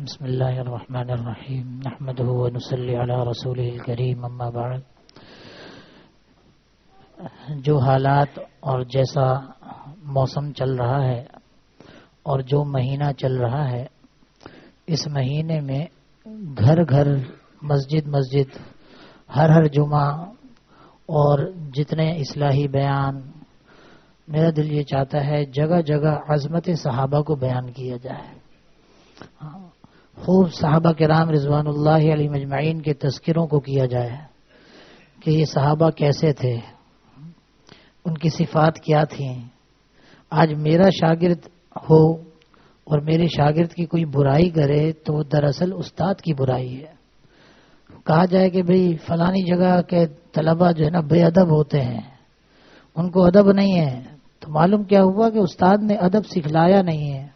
بسم اللہ الرحمن الرحیم نحمده ونصلی علی رسوله الکریم اما بعد. جو حالات اور جیسا موسم چل رہا ہے اور جو مہینہ چل رہا ہے، اس مہینے میں گھر گھر مسجد ہر جمعہ اور جتنے اصلاحی بیان، میرا دل یہ چاہتا ہے جگہ جگہ عظمت صحابہ کو بیان کیا جائے، خوب صحابہ کرام رضوان اللہ علیہ مجمعین کے تذکروں کو کیا جائے کہ یہ صحابہ کیسے تھے، ان کی صفات کیا تھیں. آج میرا شاگرد ہو اور میرے شاگرد کی کوئی برائی کرے تو وہ دراصل استاد کی برائی ہے. کہا جائے کہ بھئی فلانی جگہ کے طلبہ جو ہے نا بے ادب ہوتے ہیں، ان کو ادب نہیں ہے، تو معلوم کیا ہوا کہ استاد نے ادب سکھلایا نہیں ہے.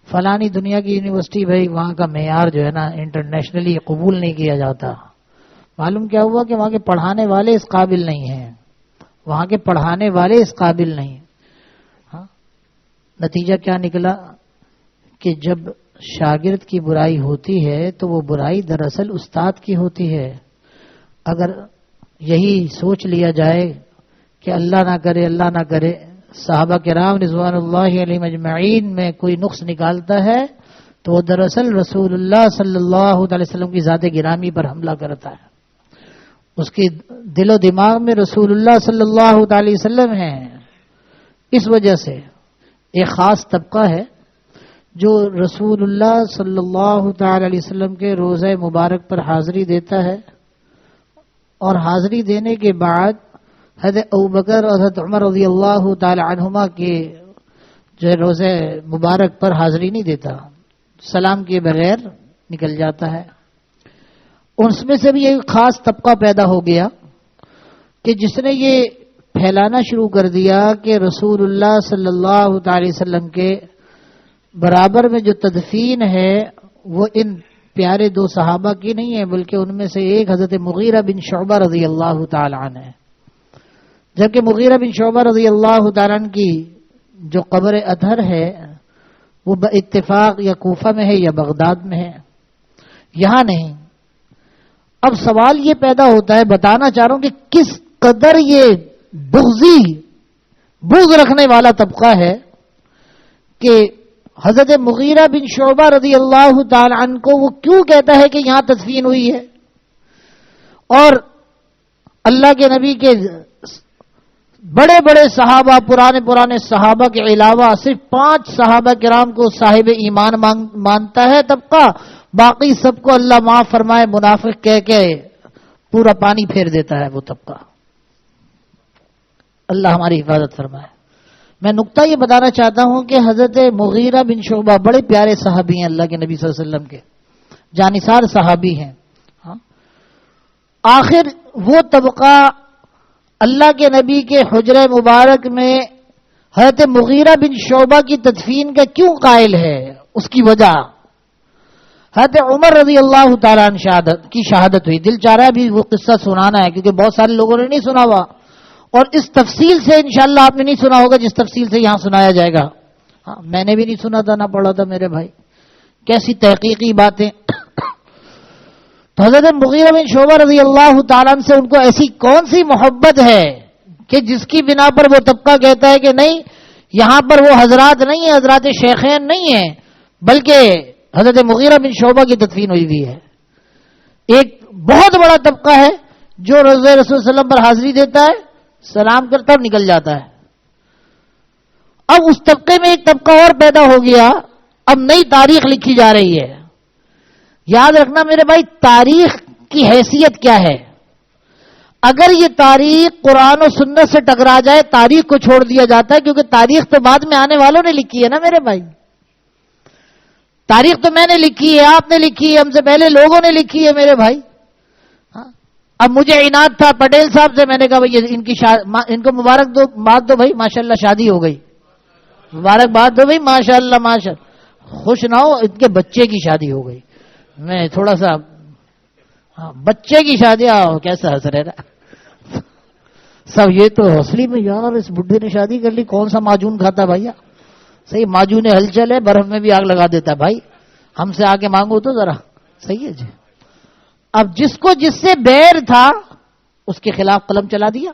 فلانی دنیا کی یونیورسٹی بھائی وہاں کا معیار جو ہے نا انٹرنیشنلی قبول نہیں کیا جاتا. معلوم کیا ہوا کہ وہاں کے پڑھانے والے اس قابل نہیں ہیں، وہاں کے پڑھانے والے اس قابل نہیں. نتیجہ کیا نکلا کہ جب شاگرد کی برائی ہوتی ہے تو وہ برائی دراصل استاد کی ہوتی ہے. اگر یہی سوچ لیا جائے کہ اللہ نہ کرے صحابہ کرام رضوان اللہ علیہ مجمعین میں کوئی نقص نکالتا ہے تو وہ دراصل رسول اللہ صلی اللہ علیہ وسلم کی ذات گرامی پر حملہ کرتا ہے. اس کے دل و دماغ میں رسول اللہ صلی اللہ علیہ وسلم ہیں. اس وجہ سے ایک خاص طبقہ ہے جو رسول اللہ صلی اللہ تعالی علیہ وسلم کے روزہ مبارک پر حاضری دیتا ہے، اور حاضری دینے کے بعد حضرت ابوبکر اور حضرت عمر رضی اللہ تعالی عنہما کے جو روزہ مبارک پر حاضری نہیں دیتا، سلام کے بغیر نکل جاتا ہے. اس میں سے بھی ایک خاص طبقہ پیدا ہو گیا کہ جس نے یہ پھیلانا شروع کر دیا کہ رسول اللہ صلی اللہ تعالی وسلم کے برابر میں جو تدفین ہے وہ ان پیارے دو صحابہ کی نہیں ہے، بلکہ ان میں سے ایک حضرت مغیرہ بن شعبہ رضی اللہ تعالی عنہ ہے. جبکہ مغیرہ بن شعبہ رضی اللہ تعالیٰ عنہ کی جو قبر اطہر ہے وہ اتفاق یا کوفہ میں ہے یا بغداد میں ہے، یہاں نہیں. اب سوال یہ پیدا ہوتا ہے، بتانا چاہ رہا ہوں کہ کس قدر یہ بغض رکھنے والا طبقہ ہے کہ حضرت مغیرہ بن شعبہ رضی اللہ تعالیٰ عنہ کو وہ کیوں کہتا ہے کہ یہاں تدفین ہوئی ہے، اور اللہ کے نبی کے بڑے صحابہ پرانے صحابہ کے علاوہ صرف 5 صحابہ کرام کو صاحب ایمان مانتا ہے طبقہ، باقی سب کو اللہ معاف فرمائے منافق کہہ کے پورا پانی پھیر دیتا ہے وہ طبقہ. اللہ ہماری حفاظت فرمائے. میں نقطہ یہ بتانا چاہتا ہوں کہ حضرت مغیرہ بن شعبہ بڑے پیارے صحابی ہیں، اللہ کے نبی صلی اللہ علیہ وسلم کے جانثار صحابی ہیں. آخر وہ طبقہ اللہ کے نبی کے حجرہ مبارک میں حضرت مغیرہ بن شعبہ کی تدفین کا کیوں قائل ہے؟ اس کی وجہ حضرت عمر رضی اللہ تعالیٰ عنہ کی شہادت ہوئی. دل چاہ رہا ہے بھی وہ قصہ سنانا ہے کیونکہ بہت سارے لوگوں نے نہیں سنا ہوا، اور اس تفصیل سے انشاءاللہ آپ نے نہیں سنا ہوگا جس تفصیل سے یہاں سنایا جائے گا. میں نے بھی نہیں سنا تھا، نہ پڑھا تھا میرے بھائی. کیسی تحقیقی باتیں. تو حضرت مغیرہ بن شعبہ رضی اللہ تعالیٰ عنہ سے ان کو ایسی کون سی محبت ہے کہ جس کی بنا پر وہ طبقہ کہتا ہے کہ نہیں، یہاں پر وہ حضرات نہیں ہیں، حضرات شیخین نہیں ہیں، بلکہ حضرت مغیرہ بن شعبہ کی تدفین ہوئی ہوئی ہے. ایک بہت بڑا طبقہ ہے جو روزہ رسول صلی اللہ علیہ وسلم پر حاضری دیتا ہے، سلام کرتا اور نکل جاتا ہے. اب اس طبقے میں ایک طبقہ اور پیدا ہو گیا، اب نئی تاریخ لکھی جا رہی ہے. یاد رکھنا میرے بھائی، تاریخ کی حیثیت کیا ہے. اگر یہ تاریخ قرآن و سنت سے ٹکرا جائے تاریخ کو چھوڑ دیا جاتا ہے، کیونکہ تاریخ تو بعد میں آنے والوں نے لکھی ہے نا میرے بھائی. تاریخ تو میں نے لکھی ہے، آپ نے لکھی ہے، ہم سے پہلے لوگوں نے لکھی ہے میرے بھائی. اب مجھے عناد تھا پٹیل صاحب سے، میں نے کہا بھائی ان کو مبارک دو بات دو بھائی، ماشاءاللہ شادی ہو گئی، مبارک بات دو بھائی، ماشاءاللہ ماشاءاللہ. خوش نہ ہو ان کے بچے کی شادی ہو گئی. میں تھوڑا سا بچے کی شادی کیسا ہنس رہے نا سب. یہ تو حوصلے میں یار اس بڈھے نے شادی کر لی، کون سا معجون کھاتا بھیا. صحیح معجون ہلچل ہے، برف میں بھی آگ لگا دیتا بھائی. ہم سے آ کے مانگو تو ذرا، صحیح ہے جی. اب جس کو جس سے بیر تھا اس کے خلاف قلم چلا دیا،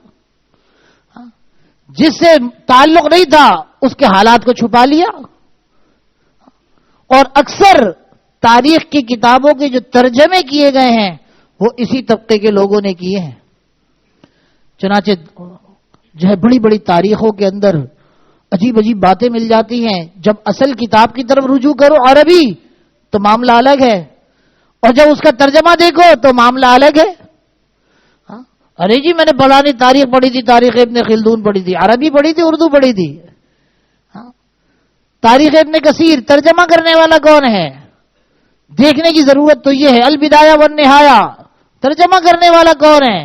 جس سے تعلق نہیں تھا اس کے حالات کو چھپا لیا. اور اکثر تاریخ کی کتابوں کے جو ترجمے کیے گئے ہیں وہ اسی طبقے کے لوگوں نے کیے ہیں. چنانچہ جو ہے بڑی بڑی تاریخوں کے اندر عجیب عجیب باتیں مل جاتی ہیں. جب اصل کتاب کی طرف رجوع کرو عربی تو معاملہ الگ ہے، اور جب اس کا ترجمہ دیکھو تو معاملہ الگ ہے. ارے جی میں نے فلانی تاریخ پڑھی تھی، تاریخ ابن خلدون پڑھی تھی، عربی پڑھی تھی، اردو پڑھی تھی. تاریخ ابن کثیر ترجمہ کرنے والا کون ہے؟ دیکھنے کی ضرورت تو یہ ہے. البدایہ والنہایہ ترجمہ کرنے والا کون ہے؟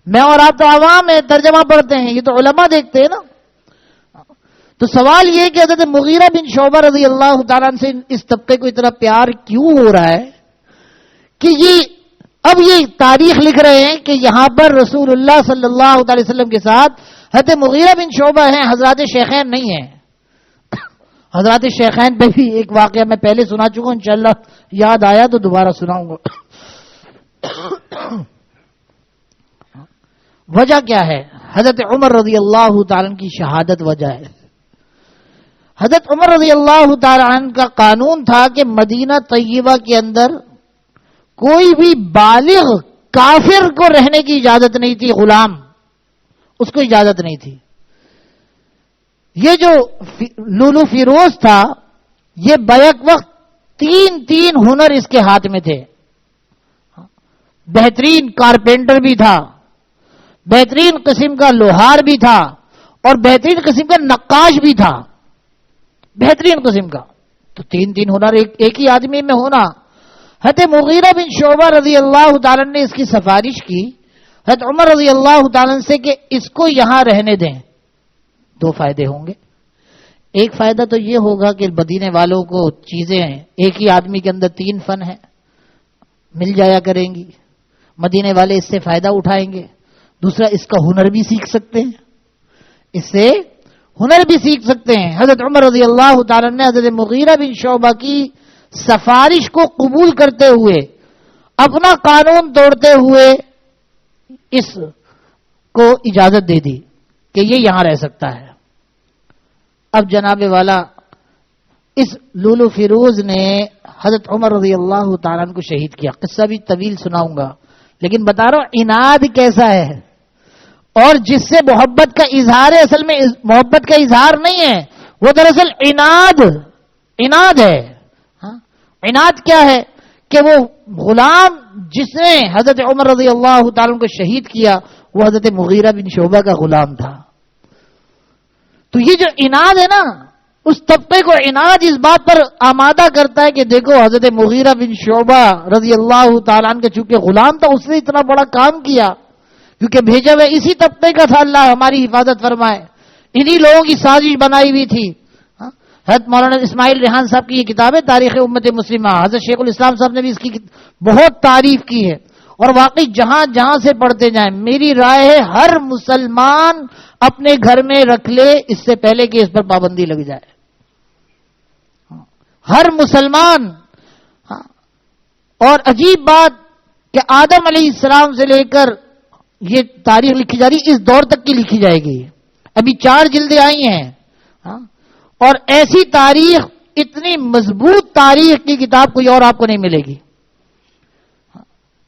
میں اور آپ تو عوام ہیں، ترجمہ پڑھتے ہیں، یہ تو علماء دیکھتے ہیں نا. تو سوال یہ کہ حضرت مغیرہ بن شعبہ رضی اللہ تعالیٰ عنہ سے اس طبقے کو اتنا پیار کیوں ہو رہا ہے کہ اب یہ تاریخ لکھ رہے ہیں کہ یہاں پر رسول اللہ صلی اللہ علیہ وسلم کے ساتھ حضرت مغیرہ بن شعبہ ہیں، حضرات شیخین نہیں ہیں. حضرات شیخین پہ بھی ایک واقعہ میں پہلے سنا چکا ہوں، انشاءاللہ یاد آیا تو دوبارہ سناؤں گا. وجہ کیا ہے؟ حضرت عمر رضی اللہ تعالیٰ عنہ کی شہادت وجہ ہے. حضرت عمر رضی اللہ تعالیٰ عنہ کا قانون تھا کہ مدینہ طیبہ کے اندر کوئی بھی بالغ کافر کو رہنے کی اجازت نہیں تھی، غلام اس کو اجازت نہیں تھی. یہ جو لولو فیروز تھا یہ بیک وقت تین ہنر اس کے ہاتھ میں تھے. بہترین کارپینٹر بھی تھا، بہترین قسم کا لوہار بھی تھا، اور بہترین قسم کا نقاش بھی تھا، بہترین قسم کا. تو تین ہنر ایک ہی آدمی میں ہونا. حضرت مغیرہ بن شعبہ رضی اللہ تعالیٰ نے اس کی سفارش کی حضرت عمر رضی اللہ تعالیٰ سے کہ اس کو یہاں رہنے دیں. دو فائدے ہوں گے. ایک فائدہ تو یہ ہوگا کہ مدینے والوں کو چیزیں ایک ہی آدمی کے اندر تین فن ہیں، مل جایا کریں گی، مدینے والے اس سے فائدہ اٹھائیں گے. دوسرا اس کا ہنر بھی سیکھ سکتے ہیں، اس سے ہنر بھی سیکھ سکتے ہیں. حضرت عمر رضی اللہ تعالیٰ نے حضرت مغیرہ بن شعبہ کی سفارش کو قبول کرتے ہوئے اپنا قانون توڑتے ہوئے اس کو اجازت دے دی کہ یہ یہاں رہ سکتا ہے. اب جناب والا اس لولو فیروز نے حضرت عمر رضی اللہ تعالیٰ عنہ کو شہید کیا. قصہ بھی طویل سناؤں گا لیکن بتا رہا ہوں عناد کیسا ہے. اور جس سے محبت کا اظہار ہے اصل میں محبت کا اظہار نہیں ہے، وہ دراصل عناد ہے. عناد کیا ہے کہ وہ غلام جس نے حضرت عمر رضی اللہ تعالیٰ کو شہید کیا وہ حضرت مغیرہ بن شعبہ کا غلام تھا. تو یہ جو عناد ہے نا اس طبقے کو عناد اس بات پر آمادہ کرتا ہے کہ دیکھو حضرت مغیرہ بن شعبہ رضی اللہ تعالیٰ عنہ کے چونکہ غلام تھا اس نے اتنا بڑا کام کیا کیونکہ بھیجا ہوا اسی طبقے کا تھا. اللہ ہماری حفاظت فرمائے. انہی لوگوں کی سازش بنائی ہوئی تھی. حضرت مولانا اسماعیل ریحان صاحب کی یہ کتاب ہے تاریخ امت مسلمہ، حضرت شیخ الاسلام صاحب نے بھی اس کی بہت تعریف کی ہے. اور واقعی جہاں جہاں سے پڑھتے جائیں میری رائے ہے ہر مسلمان اپنے گھر میں رکھ لے اس سے پہلے کہ اس پر پابندی لگ جائے. ہر مسلمان. اور عجیب بات کہ آدم علیہ السلام سے لے کر یہ تاریخ لکھی جا رہی اس دور تک کی لکھی جائے گی. ابھی 4 جلدیں آئی ہیں اور ایسی تاریخ اتنی مضبوط تاریخ کی کتاب کوئی اور آپ کو نہیں ملے گی.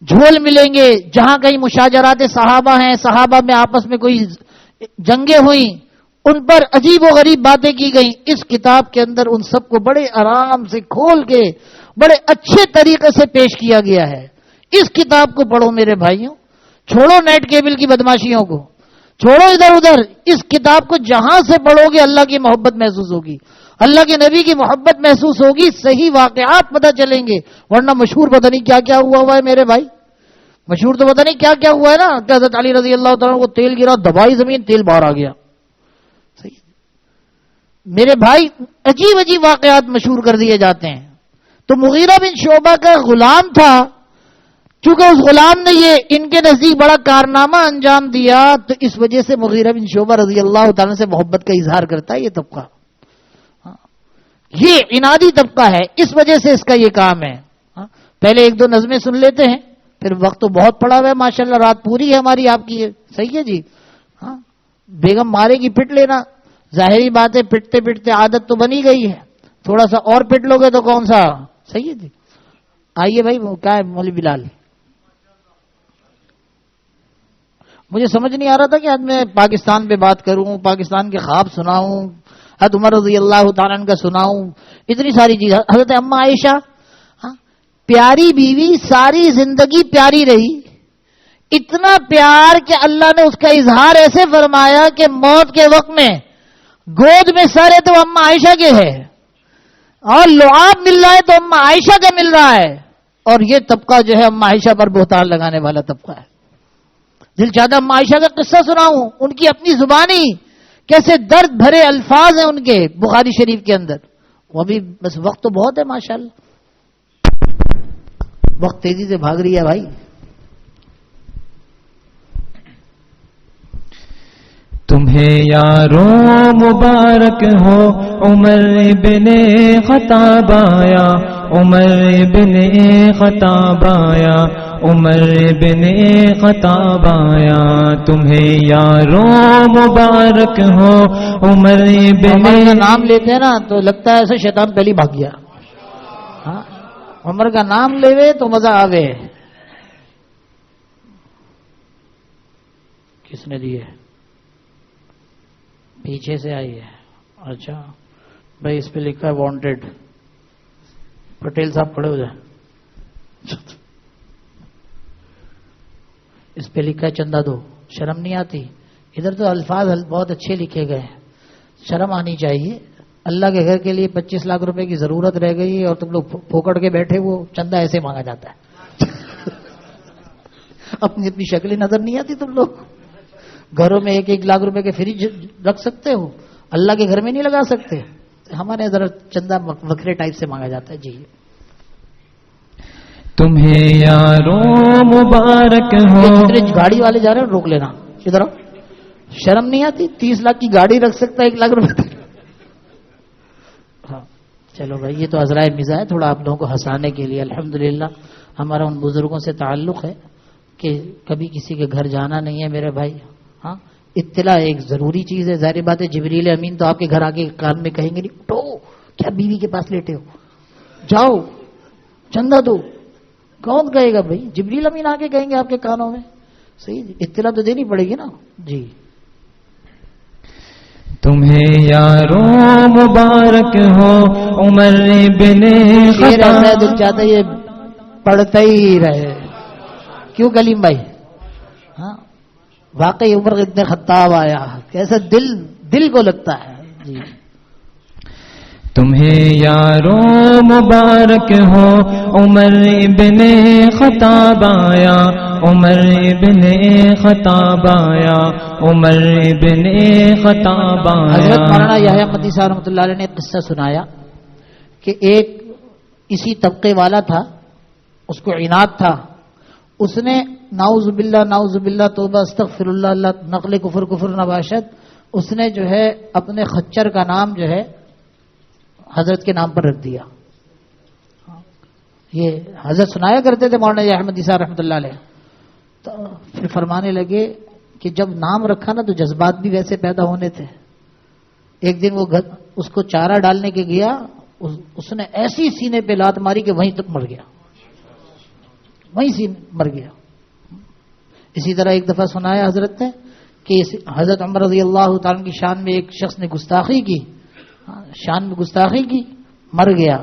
جھول ملیں گے جہاں کہیں مشاجرات صحابہ ہیں، صحابہ میں آپس میں کوئی جنگیں ہوئیں ان پر عجیب و غریب باتیں کی گئیں. اس کتاب کے اندر ان سب کو بڑے آرام سے کھول کے بڑے اچھے طریقے سے پیش کیا گیا ہے. اس کتاب کو پڑھو میرے بھائیوں. چھوڑو نیٹ کیبل کی بدماشیوں کو، چھوڑو ادھر ادھر. اس کتاب کو جہاں سے پڑھو گے اللہ کی محبت محسوس ہوگی، اللہ کے نبی کی محبت محسوس ہوگی، صحیح واقعات پتہ چلیں گے. ورنہ مشہور پتہ نہیں کیا کیا ہوا ہے میرے بھائی. مشہور تو پتہ نہیں کیا کیا ہوا ہے نا کہ حضرت علی رضی اللہ تعالیٰ کو تیل گرا، دبائی زمین، تیل باہر آ گیا. صحیح میرے بھائی عجیب عجیب واقعات مشہور کر دیے جاتے ہیں. تو مغیرہ بن شعبہ کا غلام تھا، چونکہ اس غلام نے یہ ان کے نزدیک بڑا کارنامہ انجام دیا تو اس وجہ سے مغیرہ بن شعبہ رضی اللہ تعالیٰ سے محبت کا اظہار کرتا ہے یہ طبقہ. یہ عنادی طبقہ ہے، اس وجہ سے اس کا یہ کام ہے. پہلے ایک دو نظمیں سن لیتے ہیں، پھر وقت تو بہت پڑا ہوا ہے ماشاءاللہ، رات پوری ہے ہماری آپ کی. صحیح ہے جی. ہاں بیگم مارے گی پٹ لینا، ظاہری بات ہے، پٹتے پٹتے عادت تو بنی گئی ہے، تھوڑا سا اور پٹ لو گے تو کون سا. صحیح ہے جی. آئیے بھائی، کیا ہے مولوی بلال؟ مجھے سمجھ نہیں آ رہا تھا کہ آج میں پاکستان پہ بات کروں، پاکستان کے خواب سناؤں، حضرت عمر رضی اللہ تعالیٰ عنہ کا سناؤں، اتنی ساری چیزیں. حضرت اما عائشہ پیاری بیوی، ساری زندگی پیاری رہی، اتنا پیار کہ اللہ نے اس کا اظہار ایسے فرمایا کہ موت کے وقت میں گود میں سر ہے تو اما عائشہ کے ہے، اور لعاب مل رہا ہے تو اما عائشہ کا مل رہا ہے. اور یہ طبقہ جو ہے اما عائشہ پر بہتان لگانے والا طبقہ ہے. دل چاہتا اما عائشہ کا قصہ سناؤں، ان کی اپنی زبانی، کیسے درد بھرے الفاظ ہیں ان کے بخاری شریف کے اندر. وہ بھی بس وقت تو بہت ہے ماشاءاللہ، وقت تیزی سے بھاگ رہی ہے بھائی. تمہیں یاروں مبارک ہو عمر ابن خطاب آیا، عمر ابن خطاب آیا، عمر ابن خطاب آیا. تمہیں یاروں مبارک ہو عمر ابن. عمر کا نام لیتے ہیں نا تو لگتا ہے ایسے شیطان پہلی بھاگ گیا. ہاں عمر کا نام لیوے تو مزہ آوے. کس نے دیے؟ پیچھے سے آئی ہے. اچھا بھائی، اس پہ لکھا ہے وانٹیڈ. پٹیل صاحب کھڑے ہو جائیں. اس پہ لکھا ہے چندہ دو. شرم نہیں آتی؟ ادھر تو الفاظ بہت اچھے لکھے گئے ہیں، شرم آنی چاہیے. اللہ کے گھر کے لیے 25 لاکھ روپے کی ضرورت رہ گئی اور تم لوگ پھوکڑ کے بیٹھے، وہ چندہ ایسے مانگا جاتا ہے. اپنی اپنی شکلیں نظر نہیں آتی تم لوگ؟ گھروں میں 1-1 لاکھ روپے کے فریج رکھ سکتے ہو، اللہ کے گھر میں نہیں لگا سکتے. ہمارے ذرا چندہ وکرے ٹائپ سے مانگا جاتا ہے. جی تمہیں یاروں مبارک ہو. جتنے گاڑی والے جا رہے ہیں روک لینا. ادھر شرم نہیں آتی؟ 30 لاکھ کی گاڑی رکھ سکتا ہے 1 لاکھ روپے. ہاں چلو بھائی، یہ تو عذرائے مزاح ہے تھوڑا آپ لوگوں کو ہنسانے کے لیے. الحمدللہ ہمارا ان بزرگوں سے تعلق ہے کہ کبھی کسی کے گھر جانا نہیں ہے میرے بھائی. ہاں اطلاع ایک ضروری چیز ہے. ظاہر بات ہے جبریل امین تو آپ کے گھر آ کے کان میں کہیں گے نہیں اٹھو، کیا بیوی کے پاس لیٹے ہو، جاؤ چندہ دو. کون کہے گا بھائی؟ جبریل امین آ کے کہیں گے آپ کے کانوں میں. صحیح، اطلاع تو دینی پڑے گی نا. جی تمہیں یاروں مبارک ہو عمر ابن خطاب. دل چاہتا ہے یہ پڑھتا ہی رہے. کیوں کلیم بھائی؟ ہاں واقعی عمر ابن خطاب آیا، کیسا دل کو لگتا ہے. جی تمہیں یاروں مبارک ہو عمر ابن خطاب آیا، عمر ابن خطاب آیا، عمر ابن خطاب آیا. حضرت مولانا یحییٰ مدنی صاحب رحمۃ اللہ علیہ نے ایک قصہ سنایا کہ ایک اسی طبقے والا تھا، اس کو عناد تھا. اس نے نعوذ باللہ توبہ استغفر اللہ، اللہ نقل کفر نباشد، اس نے جو ہے اپنے خچر کا نام جو ہے حضرت کے نام پر رکھ دیا. یہ حضرت سنایا کرتے تھے مولانا یحییٰ احمدی صاحب رحمۃ اللہ علیہ. تو پھر فرمانے لگے کہ جب نام رکھا نا تو جذبات بھی ویسے پیدا ہونے تھے. ایک دن وہ اس کو چارہ ڈالنے کے گیا، اس نے ایسی سینے پہ لات ماری کہ وہیں تک مر گیا، وہیں سے مر گیا. اسی طرح ایک دفعہ سنایا حضرت نے کہ حضرت عمر رضی اللہ تعالیٰ کی شان میں ایک شخص نے گستاخی کی، شان میں گستاخی کی، مر گیا.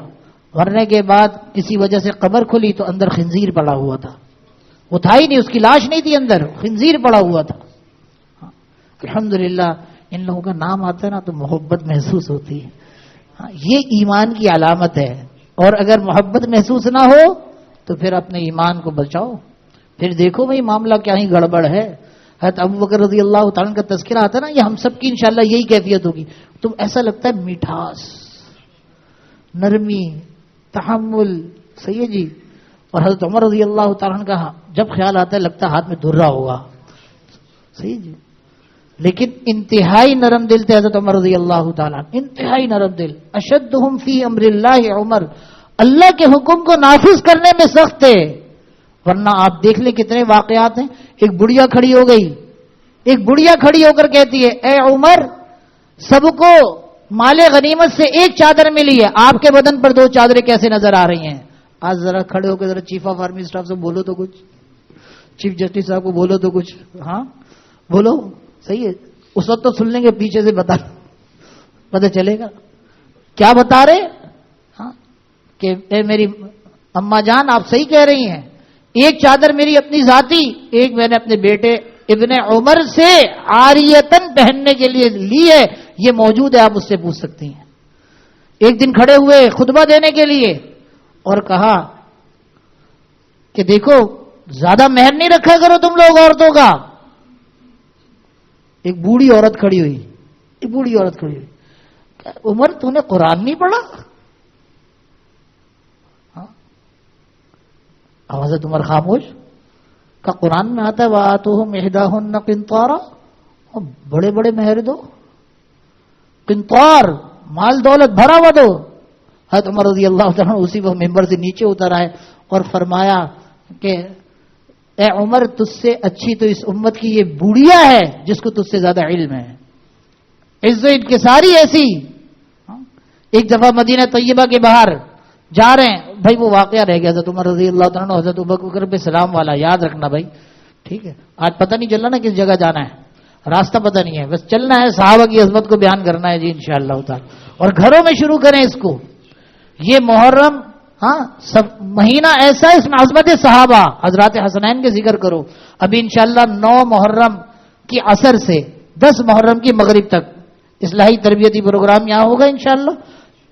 مرنے کے بعد کسی وجہ سے قبر کھلی تو اندر خنزیر پڑا ہوا تھا. وہ تھا ہی نہیں، اس کی لاش نہیں تھی، اندر خنزیر پڑا ہوا تھا. الحمدللہ ان لوگوں کا نام آتا ہے نا تو محبت محسوس ہوتی ہے. یہ ایمان کی علامت ہے. اور اگر محبت محسوس نہ ہو تو پھر اپنے ایمان کو بچاؤ. پھر دیکھو بھائی معاملہ کیا ہی گڑبڑ ہے. حضرت ابوبکر رضی اللہ تعالیٰ کا تذکرہ آتا ہے نا، یہ ہم سب کی انشاءاللہ یہی کیفیت ہوگی. تو ایسا لگتا ہے میٹھاس، نرمی، تحمل. صحیح ہے جی. اور حضرت عمر رضی اللہ تعالیٰ کا جب خیال آتا ہے لگتا ہے ہاتھ میں درہ ہوگا. صحیح جی. لیکن انتہائی نرم دل تھے حضرت عمر رضی اللہ تعالیٰ، انتہائی نرم دل. اشدہم فی امر اللہ عمر، اللہ کے حکم کو نافذ کرنے میں سخت تھے. ورنہ آپ دیکھ لیں کتنے واقعات ہیں. ایک بڑھیا کھڑی ہو گئی، ایک بڑھیا کھڑی ہو کر کہتی ہے اے عمر، سب کو مال غنیمت سے ایک چادر ملی ہے، آپ کے بدن پر 2 چادریں کیسے نظر آ رہی ہیں؟ آج ذرا کھڑے ہو کے ذرا چیف آف آرمی اسٹاف سے بولو تو کچھ، چیف جسٹس صاحب کو بولو تو کچھ. ہاں بولو، صحیح ہے. اس وقت تو سن لیں گے، پیچھے سے پتہ چلے گا کیا بتا رہے. ہاں کہ اے میری اما جان، آپ صحیح کہہ رہی ہیں، ایک چادر میری اپنی ذاتی، ایک میں نے اپنے بیٹے ابن عمر سے عاریتن پہننے کے لیے لی ہے، یہ موجود ہے، آپ اس سے پوچھ سکتی ہیں. ایک دن کھڑے ہوئے خطبہ دینے کے لیے اور کہا کہ دیکھو زیادہ مہر نہیں رکھا کرو تم لوگ عورتوں کا. ایک بوڑھی عورت کھڑی ہوئی، عمر تو نے قرآن نہیں پڑھا؟ حضرت عمر خاموش. کا قرآن میں آتا ہے وآتوہم احداہن قنطارا، بڑے بڑے مہر دو، قنطار مال دولت بھرا ہوا دو. حضرت عمر رضی اللہ تعالیٰ اسی وقت ممبر سے نیچے اتر آئے اور فرمایا کہ اے عمر، تجھ سے اچھی تو اس امت کی یہ بوڑھیا ہے جس کو تجھ سے زیادہ علم ہے. عز و انکساری ایسی. ایک دفعہ مدینہ طیبہ کے باہر جا رہے ہیں، بھائی وہ واقعہ رہ گیا حضرت عمر رضی اللہ تعالیٰ حضرت ابوبکر پہ سلام والا، یاد رکھنا بھائی، ٹھیک ہے. آج پتہ نہیں چل رہا نا کس جگہ جانا ہے، راستہ پتہ نہیں ہے، بس چلنا ہے، صحابہ کی عظمت کو بیان کرنا ہے جی انشاءاللہ تعالی. اور گھروں میں شروع کریں اس کو. یہ محرم، ہاں سب مہینہ ایسا ہے، اس میں عظمت صحابہ حضرات حسنین کے ذکر کرو. ابھی انشاءاللہ 9 محرم کی عصر سے 10 محرم کی مغرب تک اصلاحی تربیتی پروگرام یہاں ہوگا انشاءاللہ،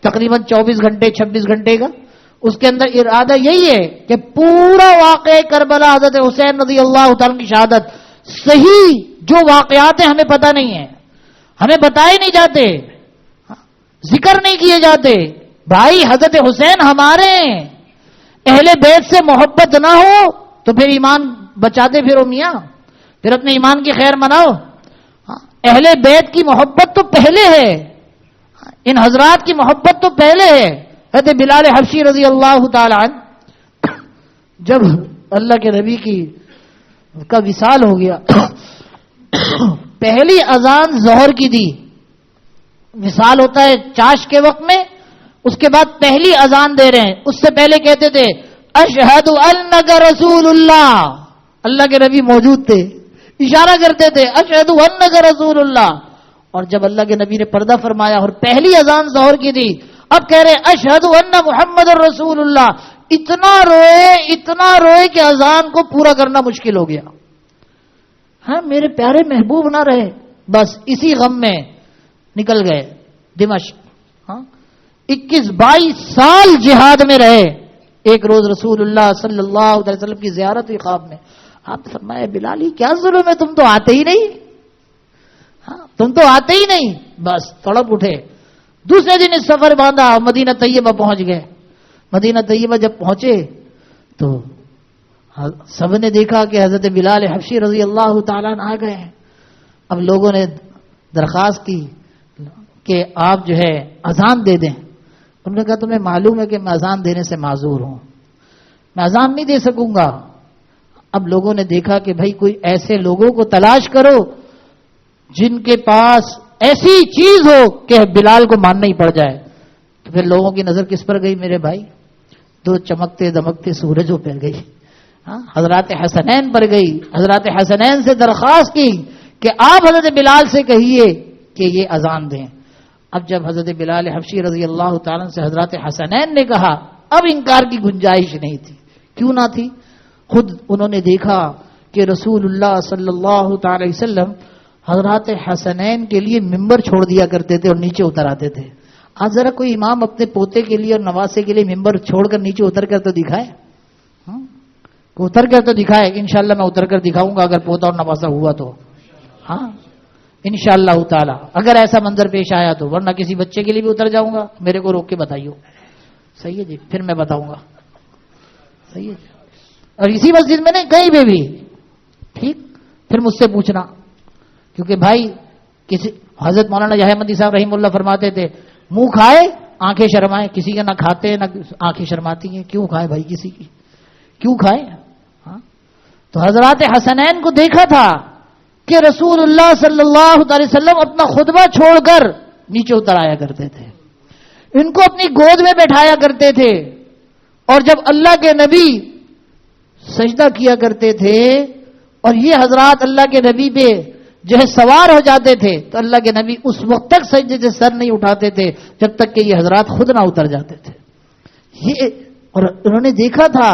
تقریباً 24 گھنٹے 26 گھنٹے کا. اس کے اندر ارادہ یہی ہے کہ پورا واقعہ کربلا، حضرت حسین رضی اللہ تعالیٰ کی شہادت، صحیح جو واقعات ہیں ہمیں پتہ نہیں ہے، ہمیں بتائے نہیں جاتے، ذکر نہیں کیے جاتے. بھائی حضرت حسین ہمارے ہیں. اہل بیت سے محبت نہ ہو تو پھر ایمان بچاتے پھرو میاں، پھر اپنے ایمان کی خیر مناؤ. اہل بیت کی محبت تو پہلے ہے، ان حضرات کی محبت تو پہلے ہے. حضرت بلال حبشی رضی اللہ تعالی عنہ جب اللہ کے نبی کا وصال ہو گیا، پہلی اذان ظہر کی دی. وصال ہوتا ہے چاش کے وقت میں، اس کے بعد پہلی اذان دے رہے ہیں. اس سے پہلے کہتے تھے اشہد انک رسول اللہ. اللہ کے نبی موجود تھے، اشارہ کرتے تھے اشہد انک رسول اللہ. اور جب اللہ کے نبی نے پردہ فرمایا اور پہلی اذان ظہر کی دی، اب کہہ رہے اشہد ان محمد الرسول اللہ. اتنا روئے کہ اذان کو پورا کرنا مشکل ہو گیا. ہاں میرے پیارے محبوب نہ رہے، بس اسی غم میں نکل گئے دمشق. 21-22 سال جہاد میں رہے. ایک روز رسول اللہ صلی اللہ علیہ وسلم کی زیارت ہوئی خواب میں. آپ نے فرمایا بلالی کیا ظلم ہے، تم تو آتے ہی نہیں، تم تو آتے ہی نہیں. بس تڑپ اٹھے. دوسرے دن اس سفر باندھا، مدینہ طیبہ پہنچ گئے. مدینہ طیبہ جب پہنچے تو سب نے دیکھا کہ حضرت بلال حبشی رضی اللہ تعالیٰ عنہ آ گئے ہیں. اب لوگوں نے درخواست کی کہ آپ جو ہے اذان دے دیں. انہوں نے کہا تمہیں معلوم ہے کہ میں اذان دینے سے معذور ہوں، میں اذان نہیں دے سکوں گا. اب لوگوں نے دیکھا کہ بھائی کوئی ایسے لوگوں کو تلاش کرو جن کے پاس ایسی چیز ہو کہ بلال کو ماننا ہی پڑ جائے. تو پھر لوگوں کی نظر کس پر گئی میرے بھائی؟ 2 چمکتے دمکتے سورجوں پر گئی. حضرات حسنین پر گئی. حضرات حسنین سے درخواست کی کہ آپ حضرت بلال سے کہیے کہ یہ اذان دیں. اب جب حضرت بلال حبشی رضی اللہ تعالیٰ سے حضرات حسنین نے کہا، اب انکار کی گنجائش نہیں تھی. کیوں نہ تھی؟ خود انہوں نے دیکھا کہ رسول اللہ صلی اللہ تعالی وسلم حضرات حسنین کے لیے ممبر چھوڑ دیا کرتے تھے اور نیچے اتر آتے تھے. آج ذرا کوئی امام اپنے پوتے کے لیے اور نواسے کے لیے ممبر چھوڑ کر نیچے اتر کر تو دکھائے، اتر کر تو دکھائے. انشاءاللہ میں اتر کر دکھاؤں گا اگر پوتا اور نواسا ہوا تو. ہاں انشاءاللہ تعالی اگر ایسا منظر پیش آیا تو، ورنہ کسی بچے کے لیے بھی اتر جاؤں گا. میرے کو روک کے بتائیے. صحیح ہے جی، پھر میں بتاؤں گا. صحیح ہے جی. اور اسی مسجد میں نہیں، کہیں پہ بھی ٹھیک. پھر مجھ سے پوچھنا کیونکہ بھائی کسی حضرت مولانا یحییٰ احمدی صاحب رحمہ اللہ فرماتے تھے منہ کھائے آنکھیں شرمائے، کسی کا نہ کھاتے نہ آنکھیں شرماتی ہیں، کیوں کھائے بھائی کسی کی، کیوں کھائے؟ ہاں تو حضرات حسنین کو دیکھا تھا کہ رسول اللہ صلی اللہ علیہ وسلم اپنا خطبہ چھوڑ کر نیچے اتر آیا کرتے تھے، ان کو اپنی گود میں بیٹھایا کرتے تھے، اور جب اللہ کے نبی سجدہ کیا کرتے تھے اور یہ حضرات اللہ کے نبی پہ جو ہے سوار ہو جاتے تھے تو اللہ کے نبی اس وقت تک سجدے سے سر نہیں اٹھاتے تھے جب تک کہ یہ حضرات خود نہ اتر جاتے تھے. یہ اور انہوں نے دیکھا تھا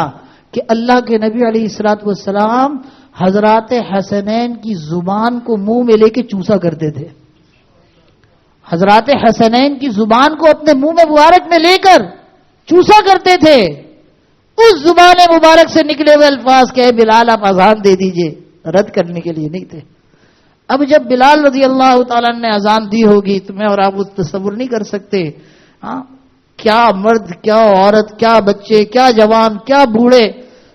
کہ اللہ کے نبی علیہ الصلوۃ والسلام حضرات حسنین کی زبان کو منہ میں لے کے چوسا کرتے تھے. حضرات حسنین کی زبان کو اپنے منہ میں مبارک میں لے کر چوسا کرتے تھے. اس زبان مبارک سے نکلے ہوئے الفاظ کہ بلال آپ اذان دے دیجئے، رد کرنے کے لیے نہیں تھے. اب جب بلال رضی اللہ تعالیٰ نے اذان دی ہوگی تو میں اور آپ تصور نہیں کر سکتے کیا مرد، کیا عورت، کیا بچے، کیا جوان، کیا بوڑھے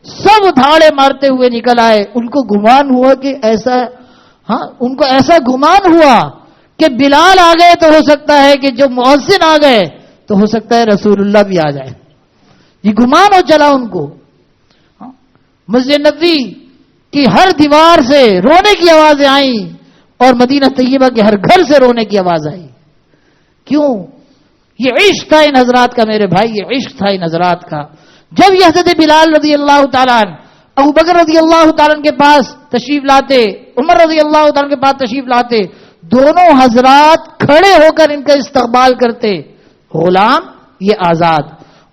سب دھاڑے مارتے ہوئے نکل آئے. ان کو گمان ہوا کہ ایسا ان کو ایسا گمان ہوا کہ بلال آ گئے تو ہو سکتا ہے کہ جو مؤذن آ گئے تو ہو سکتا ہے رسول اللہ بھی آ جائے. یہ گمان ہو چلا ان کو. مسجد نبوی کی ہر دیوار سے رونے کی آوازیں آئیں اور مدینہ طیبہ کے ہر گھر سے رونے کی آواز آئی. کیوں؟ یہ عشق تھا ان حضرات کا میرے بھائی، یہ عشق تھا ان حضرات کا. جب یہ حضرت بلال رضی اللہ تعالیٰ عنہ ابو بکر رضی اللہ تعالیٰ عنہ کے پاس تشریف لاتے، عمر رضی اللہ تعالیٰ عنہ کے پاس تشریف لاتے، دونوں حضرات کھڑے ہو کر ان کا استقبال کرتے. غلام یہ آزاد،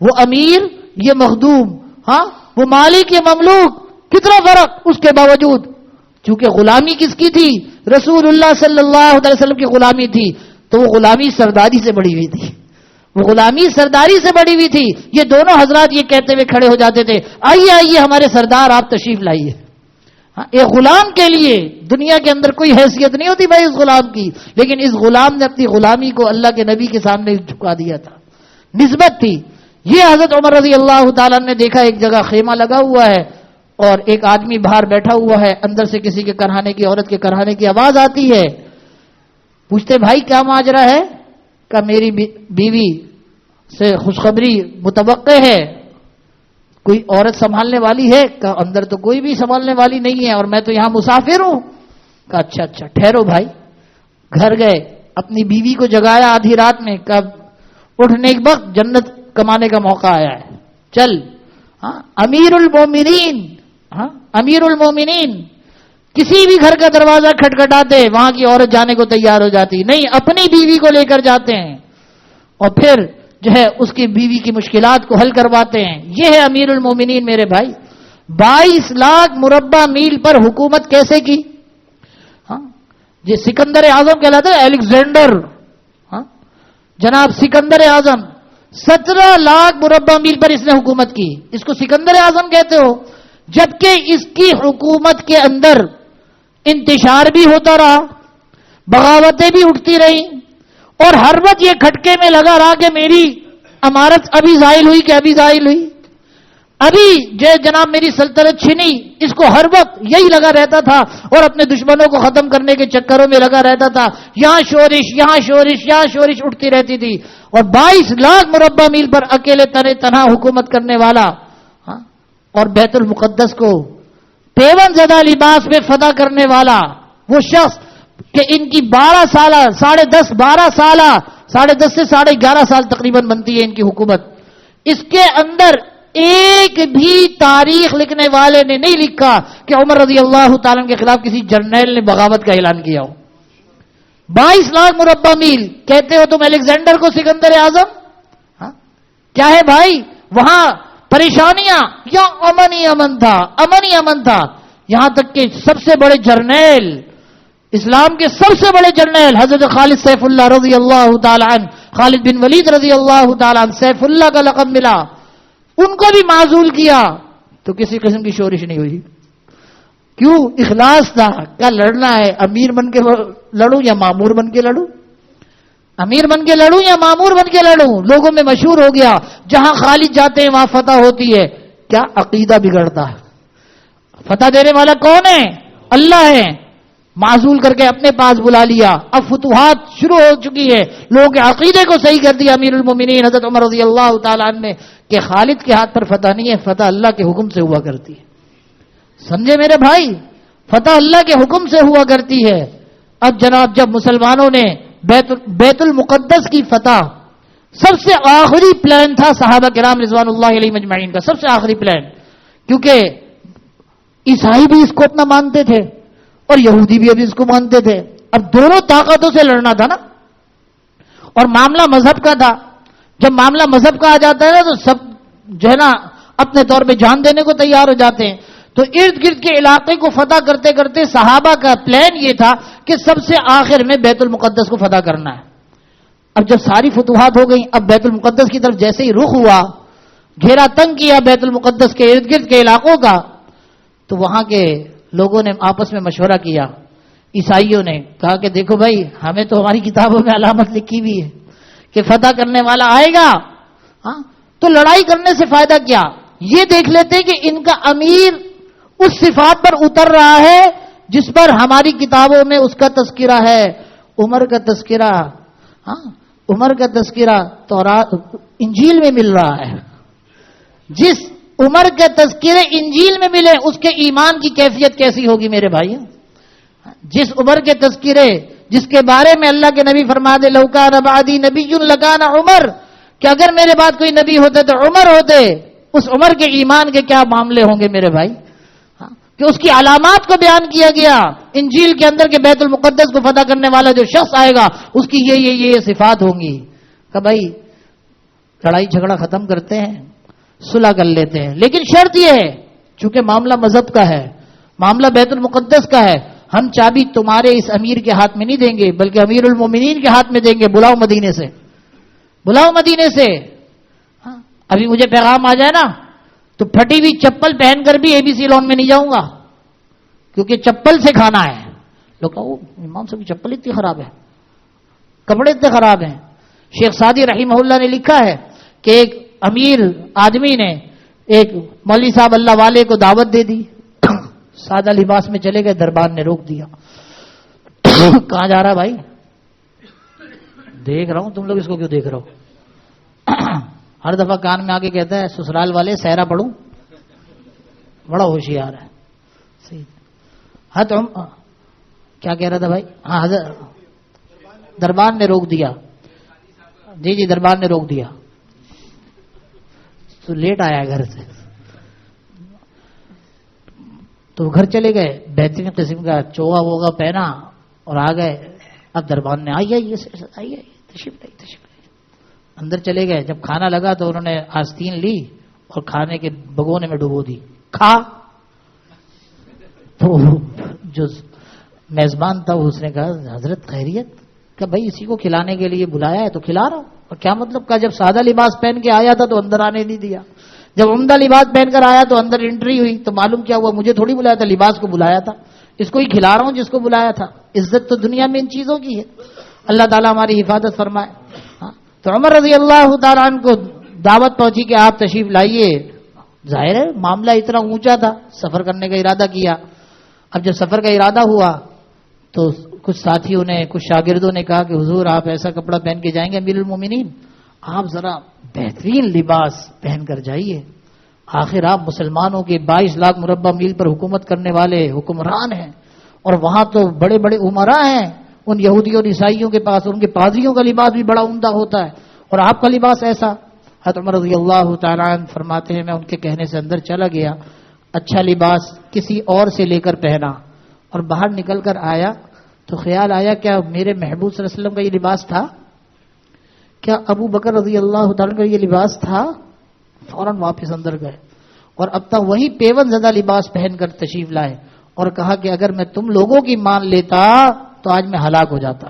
وہ امیر یہ مخدوم، وہ مالک یہ مملوک، کتنا فرق. اس کے باوجود چونکہ غلامی کس کی تھی؟ رسول اللہ صلی اللہ علیہ وسلم کی غلامی تھی، تو وہ غلامی سرداری سے بڑی ہوئی تھی، وہ غلامی سرداری سے بڑی ہوئی تھی. یہ دونوں حضرات یہ کہتے ہوئے کھڑے ہو جاتے تھے آئیے آئیے ہمارے سردار آپ تشریف لائیے. ایک غلام کے لیے دنیا کے اندر کوئی حیثیت نہیں ہوتی بھائی اس غلام کی، لیکن اس غلام نے اپنی غلامی کو اللہ کے نبی کے سامنے جھکا دیا تھا، نسبت تھی. یہ حضرت عمر رضی اللہ تعالیٰ نے دیکھا ایک جگہ خیمہ لگا ہوا ہے اور ایک آدمی باہر بیٹھا ہوا ہے، اندر سے کسی کے کرہانے کی، عورت کے کرہانے کی آواز آتی ہے. پوچھتے بھائی کیا ماجرا ہے؟ کہ میری بیوی سے خوشخبری متوقع ہے، کوئی عورت سنبھالنے والی ہے؟ کہ اندر تو کوئی بھی سنبھالنے والی نہیں ہے اور میں تو یہاں مسافر ہوں. کہ اچھا اچھا ٹھہرو بھائی. گھر گئے، اپنی بیوی کو جگایا آدھی رات میں، کب اٹھنے کے وقت جنت کمانے کا موقع آیا ہے، چل. امیر المومنین، امیر المومنین کسی بھی گھر کا دروازہ کھٹکھٹاتے وہاں کی عورت جانے کو تیار ہو جاتی، نہیں اپنی بیوی کو لے کر جاتے ہیں اور پھر جو ہے اس کی بیوی کی مشکلات کو حل کرواتے ہیں. یہ ہے امیر المومنین میرے بھائی. 22 لاکھ مربع میل پر حکومت کیسے کی؟ یہ سکندر اعظم کہلاتا ہے، الیگزینڈر جناب سکندر اعظم 17 لاکھ مربع میل پر اس نے حکومت کی. اس کو سکندر اعظم کہتے ہو، جبکہ اس کی حکومت کے اندر انتشار بھی ہوتا رہا، بغاوتیں بھی اٹھتی رہیں اور ہر وقت یہ کھٹکے میں لگا رہا کہ میری امارت ابھی زائل ہوئی کہ ابھی زائل ہوئی، ابھی جو جناب میری سلطنت چھنی. اس کو ہر وقت یہی لگا رہتا تھا اور اپنے دشمنوں کو ختم کرنے کے چکروں میں لگا رہتا تھا. یہاں شورش، یہاں شورش، یہاں شورش اٹھتی رہتی تھی. اور 22 لاکھ مربع میل پر اکیلے تنہا حکومت کرنے والا اور بیت المقدس کو پیون زدہ لباس میں فتح کرنے والا وہ شخص کہ ان کی 12 سالہ 10.5 12 سالہ 10.5 سے 11.5 سال تقریباً بنتی ہے ان کی حکومت. اس کے اندر ایک بھی تاریخ لکھنے والے نے نہیں لکھا کہ عمر رضی اللہ تعالیٰ کے خلاف کسی جرنیل نے بغاوت کا اعلان کیا ہو. 22 لاکھ مربع میل کہتے ہو تم الیگزینڈر کو سکندر اعظم؟ کیا ہے بھائی وہاں پریشانیاں یا امن ہی امن تھا، امن ہی امن تھا. یہاں تک کہ سب سے بڑے جرنیل، اسلام کے سب سے بڑے جرنیل حضرت خالد سیف اللہ رضی اللہ تعالیٰ عنہ، خالد بن ولید رضی اللہ تعالیٰ عنہ، سیف اللہ کا لقب ملا، ان کو بھی معزول کیا تو کسی قسم کی شورش نہیں ہوئی. کیوں؟ اخلاص تھا. کیا لڑنا ہے؟ امیر بن کے لڑوں یا معمور بن کے لڑوں؟ امیر بن کے لڑوں یا معمور بن کے لڑوں؟ لوگوں میں مشہور ہو گیا جہاں خالد جاتے ہیں وہاں فتح ہوتی ہے. کیا عقیدہ بگڑتا ہے؟ فتح دینے والا کون ہے؟ اللہ ہے. معزول کر کے اپنے پاس بلا لیا. اب فتوحات شروع ہو چکی ہے, لوگوں کے عقیدے کو صحیح کر دیا امیر المومنین حضرت عمر رضی اللہ تعالیٰ عنہ نے کہ خالد کے ہاتھ پر فتح نہیں ہے, فتح اللہ کے حکم سے ہوا کرتی ہے. سمجھے میرے بھائی, فتح اللہ کے حکم سے ہوا کرتی ہے. اب جناب جب مسلمانوں نے بیت المقدس کی فتح, سب سے آخری پلان تھا صحابہ کرام رضوان اللہ علیہ مجمعین کا, سب سے آخری پلان, کیونکہ عیسائی بھی اس کو اپنا مانتے تھے اور یہودی بھی ابھی اس کو مانتے تھے. اب دونوں طاقتوں سے لڑنا تھا نا, اور معاملہ مذہب کا تھا. جب معاملہ مذہب کا آ جاتا ہے نا تو سب جو ہے نا اپنے طور پہ جان دینے کو تیار ہو جاتے ہیں. تو ارد گرد کے علاقے کو فتح کرتے کرتے صحابہ کا پلان یہ تھا کہ سب سے آخر میں بیت المقدس کو فتح کرنا ہے. اب جب ساری فتوحات ہو گئی, اب بیت المقدس کی طرف جیسے ہی رخ ہوا, گھیرا تنگ کیا بیت المقدس کے ارد گرد کے علاقوں کا, تو وہاں کے لوگوں نے آپس میں مشورہ کیا. عیسائیوں نے کہا کہ دیکھو بھائی, ہمیں تو ہماری کتابوں میں علامت لکھی ہوئی ہے کہ فتح کرنے والا آئے گا, ہاں تو لڑائی کرنے سے فائدہ کیا, یہ دیکھ لیتے کہ ان کا امیر اس صفات پر اتر رہا ہے جس پر ہماری کتابوں میں اس کا تذکرہ ہے. عمر کا تذکرہ, ہاں عمر کا تذکرہ تورات انجیل میں مل رہا ہے. جس عمر کے تذکرے انجیل میں ملے اس کے ایمان کی کیفیت کیسی ہوگی میرے بھائی. جس عمر کے تذکرے جس کے بارے میں اللہ کے نبی فرما دے لو کان بعدی نبی لکان عمر, کہ اگر میرے بعد کوئی نبی ہوتے تو عمر ہوتے, اس عمر کے ایمان کے کیا معاملے ہوں گے میرے بھائی. کہ اس کی علامات کو بیان کیا گیا انجیل کے اندر کہ بیت المقدس کو فتح کرنے والا جو شخص آئے گا اس کی یہ صفات ہوں گی. کہ بھائی لڑائی جھگڑا ختم کرتے ہیں, صلح کر لیتے ہیں, لیکن شرط یہ ہے چونکہ معاملہ مذہب کا ہے, معاملہ بیت المقدس کا ہے, ہم چابی تمہارے اس امیر کے ہاتھ میں نہیں دیں گے بلکہ امیر المومنین کے ہاتھ میں دیں گے. بلاؤ مدینے سے, بلاؤ مدینے سے. ہاں ابھی مجھے پیغام آ جائے نا تو پھٹی ہوئی چپل پہن کر بھی ABC لون میں نہیں جاؤں گا, کیونکہ چپل سے کھانا ہے. لوگ کہو امام صاحب کی چپل اتنی خراب ہے, کپڑے اتنے خراب ہیں. شیخ سعدی رحمہ اللہ نے لکھا ہے کہ ایک امیر آدمی نے ایک مولوی صاحب اللہ والے کو دعوت دے دی, سادہ لباس میں چلے گئے, دربار نے روک دیا. کہاں جا رہا بھائی؟ دیکھ رہا ہوں, تم لوگ اس کو کیوں دیکھ رہے ہو؟ ہر دفعہ کان میں آگے کہتا ہے سسرال والے سہرا پڑھوں, بڑا ہوشیار ہے. صحیح. ہاں تو کیا کہہ رہا تھا بھائی؟ ہاں حضرت دربار نے روک دیا. جی دربار نے روک دیا تو لیٹ آیا گھر سے, تو گھر چلے گئے, بہترین قسم کا چوغا ووگا پہنا اور آ گئے. اب دربار نے آئیے تشریف لائیے. اندر چلے گئے. جب کھانا لگا تو انہوں نے آستین لی اور کھانے کے بگونے میں ڈبو دی. کھا. تو جو میزبان تھا اس نے کہا حضرت خیریت؟ کہ بھائی اسی کو کھلانے کے لیے بلایا ہے تو کھلا رہا ہوں. اور کیا مطلب؟ کا جب سادہ لباس پہن کے آیا تھا تو اندر آنے نہیں دیا, جب عمدہ لباس پہن کر آیا تو اندر انٹری ہوئی. تو معلوم کیا ہوا, مجھے تھوڑی بلایا تھا, لباس کو بلایا تھا, اس کو ہی کھلا رہا ہوں جس کو بلایا تھا. عزت تو دنیا میں ان چیزوں کی ہے. اللہ تعالیٰ ہماری حفاظت فرمائے. تو عمر رضی اللہ تعالیٰ عنہ کو دعوت پہنچی کہ آپ تشریف لائیے. ظاہر ہے معاملہ اتنا اونچا تھا, سفر کرنے کا ارادہ کیا. اب جب سفر کا ارادہ ہوا تو کچھ ساتھیوں نے, کچھ شاگردوں نے کہا کہ حضور آپ ایسا کپڑا پہن کے جائیں گے امیر المومنین, آپ ذرا بہترین لباس پہن کر جائیے. آخر آپ مسلمانوں کے 22 لاکھ مربع میل پر حکومت کرنے والے حکمران ہیں, اور وہاں تو بڑے بڑے عمراء ہیں ان یہودیوں اور عیسائیوں کے پاس, ان کے پادریوں کا لباس بھی بڑا عمدہ ہوتا ہے, اور آپ کا لباس ایسا. حضرت عمر رضی اللہ تعالیٰ عنہ فرماتے ہیں میں ان کے کہنے سے اندر چلا گیا, اچھا لباس کسی اور سے لے کر پہنا, اور باہر نکل کر آیا تو خیال آیا کیا میرے محبوب صلی اللہ علیہ وسلم کا یہ لباس تھا؟ کیا ابو بکر رضی اللہ تعالیٰ کا یہ لباس تھا؟ فوراً واپس اندر گئے اور اب تک وہی پیون زدہ لباس پہن کر تشریف لائے, اور کہا کہ اگر میں تم لوگوں کی مان لیتا تو آج میں ہلاک ہو جاتا,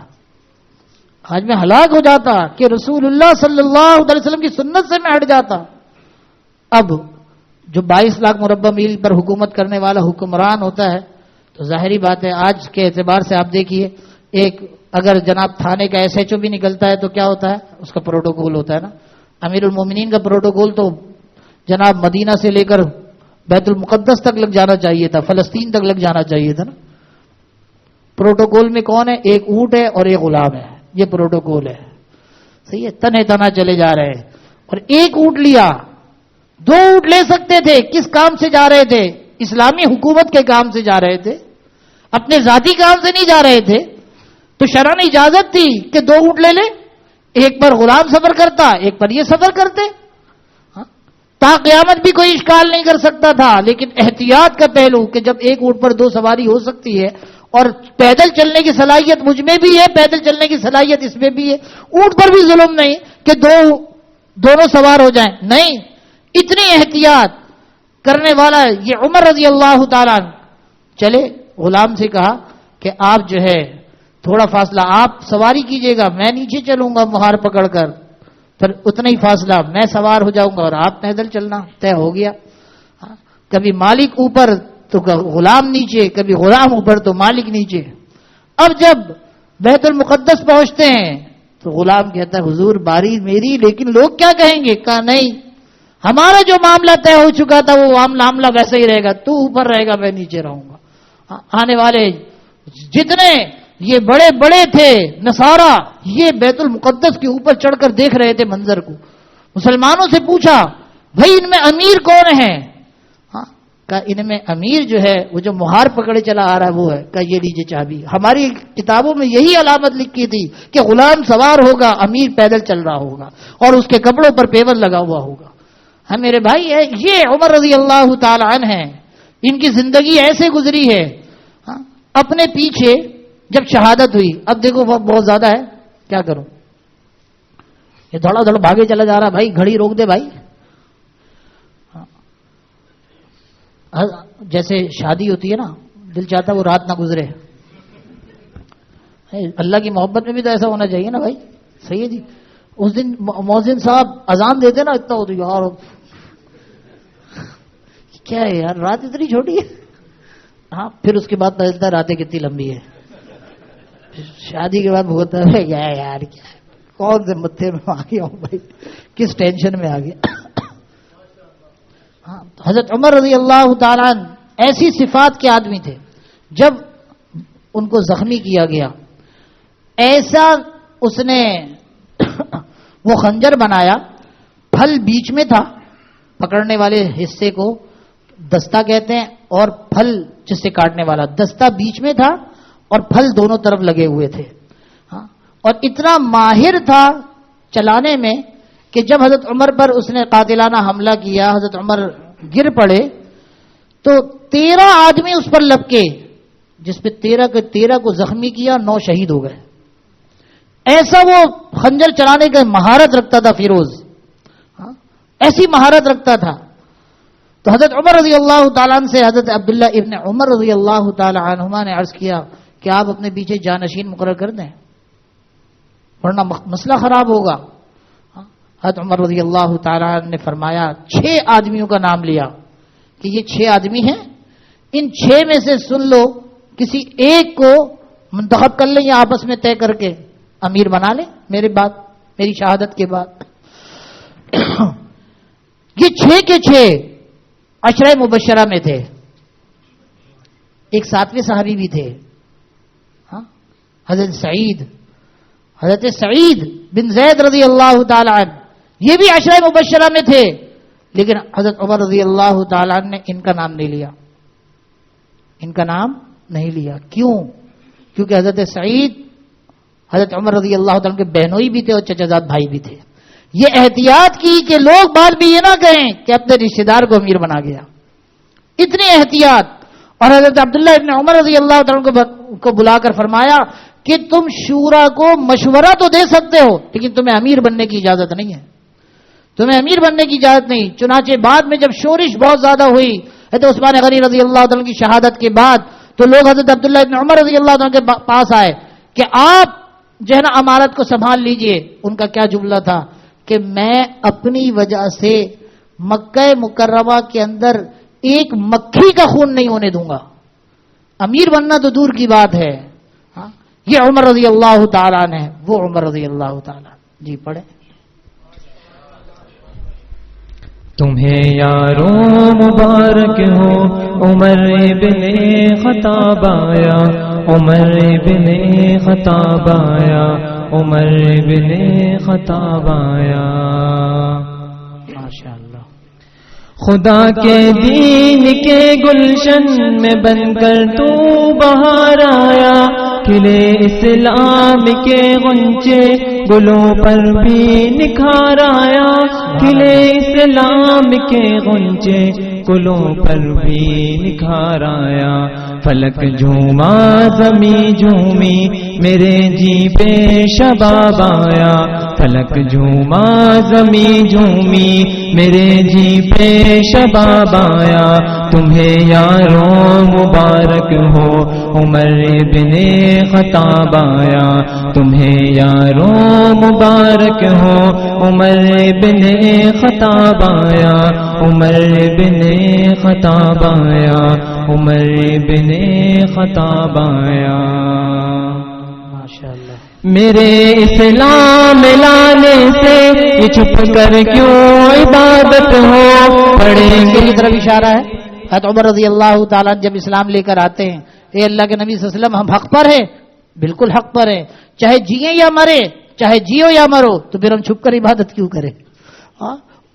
آج میں ہلاک ہو جاتا کہ رسول اللہ صلی اللہ علیہ وسلم کی سنت سے میں ہٹ جاتا. اب جو 22 لاکھ مربع میل پر حکومت کرنے والا حکمران ہوتا ہے تو ظاہری بات ہے آج کے اعتبار سے آپ دیکھیے, ایک اگر جناب تھانے کا SHO بھی نکلتا ہے تو کیا ہوتا ہے, اس کا پروٹوکول ہوتا ہے نا. امیر المومنین کا پروٹوکول تو جناب مدینہ سے لے کر بیت المقدس تک لگ جانا چاہیے تھا, فلسطین تک لگ جانا چاہیے تھا نا. پروٹوکول میں کون ہے؟ ایک اونٹ ہے اور ایک غلام ہے، یہ پروٹوکول ہے، صحیح ہے، تنے تنا چلے جا رہے ہیں، اور ایک اونٹ لیا، 2 اونٹ لے سکتے تھے، کس کام سے جا رہے تھے؟ اسلامی حکومت کے کام سے جا رہے تھے، اپنے ذاتی کام سے نہیں جا رہے تھے، تو شرعاً اجازت تھی کہ 2 اونٹ لے لیں، ایک پر غلام سفر کرتا، ایک پر یہ سفر کرتے، تا قیامت بھی کوئی اشکال نہیں کر سکتا تھا، لیکن احتیاط کا پہلو کہ جب ایک اونٹ پر 2 سواری ہو سکتی ہے، اور پیدل چلنے کی صلاحیت مجھ میں بھی ہے، پیدل چلنے کی صلاحیت اس میں بھی ہے، اونٹ پر بھی ظلم نہیں کہ دونوں سوار ہو جائیں، نہیں، اتنی احتیاط کرنے والا یہ عمر رضی اللہ تعالیٰ چلے، غلام سے کہا کہ آپ جو ہے تھوڑا فاصلہ آپ سواری کیجئے گا، میں نیچے چلوں گا مہار پکڑ کر، پھر اتنا ہی فاصلہ میں سوار ہو جاؤں گا اور آپ پیدل چلنا، طے ہو گیا۔ کبھی مالک اوپر تو غلام نیچے، کبھی غلام اوپر تو مالک نیچے۔ اب جب بیت المقدس پہنچتے ہیں تو غلام کہتا ہے حضور باری میری، لیکن لوگ کیا کہیں گے؟ کہا نہیں، ہمارا جو معاملہ طے ہو چکا تھا وہ معاملہ ویسا ہی رہے گا، تو اوپر رہے گا میں نیچے رہوں گا۔ آنے والے جتنے یہ بڑے بڑے تھے نصارا، یہ بیت المقدس کے اوپر چڑھ کر دیکھ رہے تھے منظر کو۔ مسلمانوں سے پوچھا بھائی ان میں امیر کون ہے؟ کہا ان میں امیر جو ہے وہ جو مہار پکڑے چلا آ رہا ہے وہ ہے۔ کہا یہ لیجیے چابی، ہماری کتابوں میں یہی علامت لکھی تھی کہ غلام سوار ہوگا، امیر پیدل چل رہا ہوگا اور اس کے کپڑوں پر پیول لگا ہوا ہوگا۔ ہاں میرے بھائی، یہ عمر رضی اللہ تعالی عنہ ہیں، ان کی زندگی ایسے گزری ہے۔ اپنے پیچھے جب شہادت ہوئی، اب دیکھو وقت بہت زیادہ ہے، کیا کروں، یہ دھڑا دھڑ بھاگے چلا جا رہا، بھائی گھڑی روک دے بھائی۔ جیسے شادی ہوتی ہے نا، دل چاہتا ہے وہ رات نہ گزرے، اللہ کی محبت میں بھی تو ایسا ہونا چاہیے نا بھائی، صحیح ہے جی۔ اس دن مؤذن صاحب اذان دیتے نا، اتنا ہوتا یار کیا ہے یار، رات اتنی چھوٹی ہے۔ ہاں پھر اس کے بعد پتا چلتا ہے راتیں کتنی لمبی ہے، شادی کے بعد بھگتا ہے یار کیا ہے، کون سے متھے میں آ گیا ہوں بھائی، کس ٹینشن میں آ گیا۔ حضرت عمر رضی اللہ تعالیٰ ایسی صفات کے آدمی تھے، جب ان کو زخمی کیا گیا ایسا اس نے وہ خنجر بنایا، پھل بیچ میں تھا، پکڑنے والے حصے کو دستہ کہتے ہیں، اور پھل جس سے کاٹنے والا، دستہ بیچ میں تھا اور پھل دونوں طرف لگے ہوئے تھے، اور اتنا ماہر تھا چلانے میں کہ جب حضرت عمر پر اس نے قاتلانہ حملہ کیا، حضرت عمر گر پڑے تو 13 آدمی اس پر لپکے، جس پہ 13 کے 13 کو زخمی کیا، 9 شہید ہو گئے۔ ایسا وہ خنجر چلانے کا مہارت رکھتا تھا فیروز، ایسی مہارت رکھتا تھا۔ تو حضرت عمر رضی اللہ تعالیٰ عنہ سے حضرت عبداللہ ابن عمر رضی اللہ تعالیٰ عنہما نے عرض کیا کہ آپ اپنے پیچھے جانشین مقرر کر دیں ورنہ مسئلہ خراب ہوگا۔ حضرت عمر رضی اللہ تعالیٰ عنہ نے فرمایا، 6 آدمیوں کا نام لیا کہ یہ 6 آدمی ہیں، ان 6 میں سے سن لو، کسی ایک کو منتخب کر لیں یا آپس میں طے کر کے امیر بنا لیں میری شہادت کے بعد۔ یہ 6 کے 6 عشرہ مبشرہ میں تھے، ایک 7ویں صحابی بھی تھے، حضرت سعید بن زید رضی اللہ تعالی عنہ، یہ بھی عشرہ مبشرہ میں تھے، لیکن حضرت عمر رضی اللہ تعالی عنہ نے ان کا نام نہیں لیا، ان کا نام نہیں لیا۔ کیوں؟ کیونکہ حضرت سعید حضرت عمر رضی اللہ تعالی عنہ کے بہنوئی بھی تھے اور چچا زاد بھائی بھی تھے۔ یہ احتیاط کی کہ لوگ بعد بھی یہ نہ کہیں کہ اپنے رشتہ دار کو امیر بنا گیا، اتنی احتیاط۔ اور حضرت عبداللہ ابن عمر رضی اللہ تعالی عنہ کو بلا کر فرمایا کہ تم شورا کو مشورہ تو دے سکتے ہو لیکن تمہیں امیر بننے کی اجازت نہیں ہے، تمہیں امیر بننے کی اجازت نہیں۔ چنانچہ بعد میں جب شورش بہت زیادہ ہوئی حضرت عثمان غنی رضی اللہ تعالیٰ کی شہادت کے بعد، تو لوگ حضرت عبداللہ ابن عمر رضی اللہ تعالیٰ کے پاس آئے کہ آپ جو ہے نا امارت کو سنبھال لیجئے۔ ان کا کیا جملہ تھا کہ میں اپنی وجہ سے مکہ مکرمہ کے اندر ایک مکھی کا خون نہیں ہونے دوں گا، امیر بننا تو دور کی بات ہے۔ یہ عمر رضی اللہ تعالیٰ نے، وہ عمر رضی اللہ تعالیٰ۔ جی پڑھے۔ تمہیں یاروں مبارک ہو عمر ابن خطاب آیا، عمر ابن خطاب آیا، عمر ابن خطاب آیا۔ ماشاءاللہ۔ خدا کے دین کے گلشن میں بن کر تو بہار آیا، کھلے اسلام کے غنچے گلوں پر بھی نکھار آیا، کھلے اسلام کے غنچے گلوں پر بھی نکھار آیا۔ فلک جھوما زمیں جھومی میرے جی پہ شباب آیا، فلک جھوما زمیں جھومی میرے جی پہ شباب آیا۔ تمہیں یاروں مبارک ہو عمر ابن خطاب آیا، تمہیں یاروں مبارک ہو عمر ابن خطاب آیا، عمر ابن خطاب آیا، عمر ابن خطاب آیا۔ ماشاءاللہ۔ میرے اسلام لانے سے یہ چھپ کر کیوں عبادت ہو، پڑھیں گے کی طرف اشارہ ہے۔ حضرت عمر رضی اللہ تعالیٰ جب اسلام لے کر آتے ہیں، اے اللہ کے نبی صلی اللہ علیہ وسلم ہم حق پر ہیں، بالکل حق پر ہیں، چاہے جیئیں یا مرے، چاہے جیو یا مرو، تو پھر ہم چھپ کر عبادت کیوں کریں؟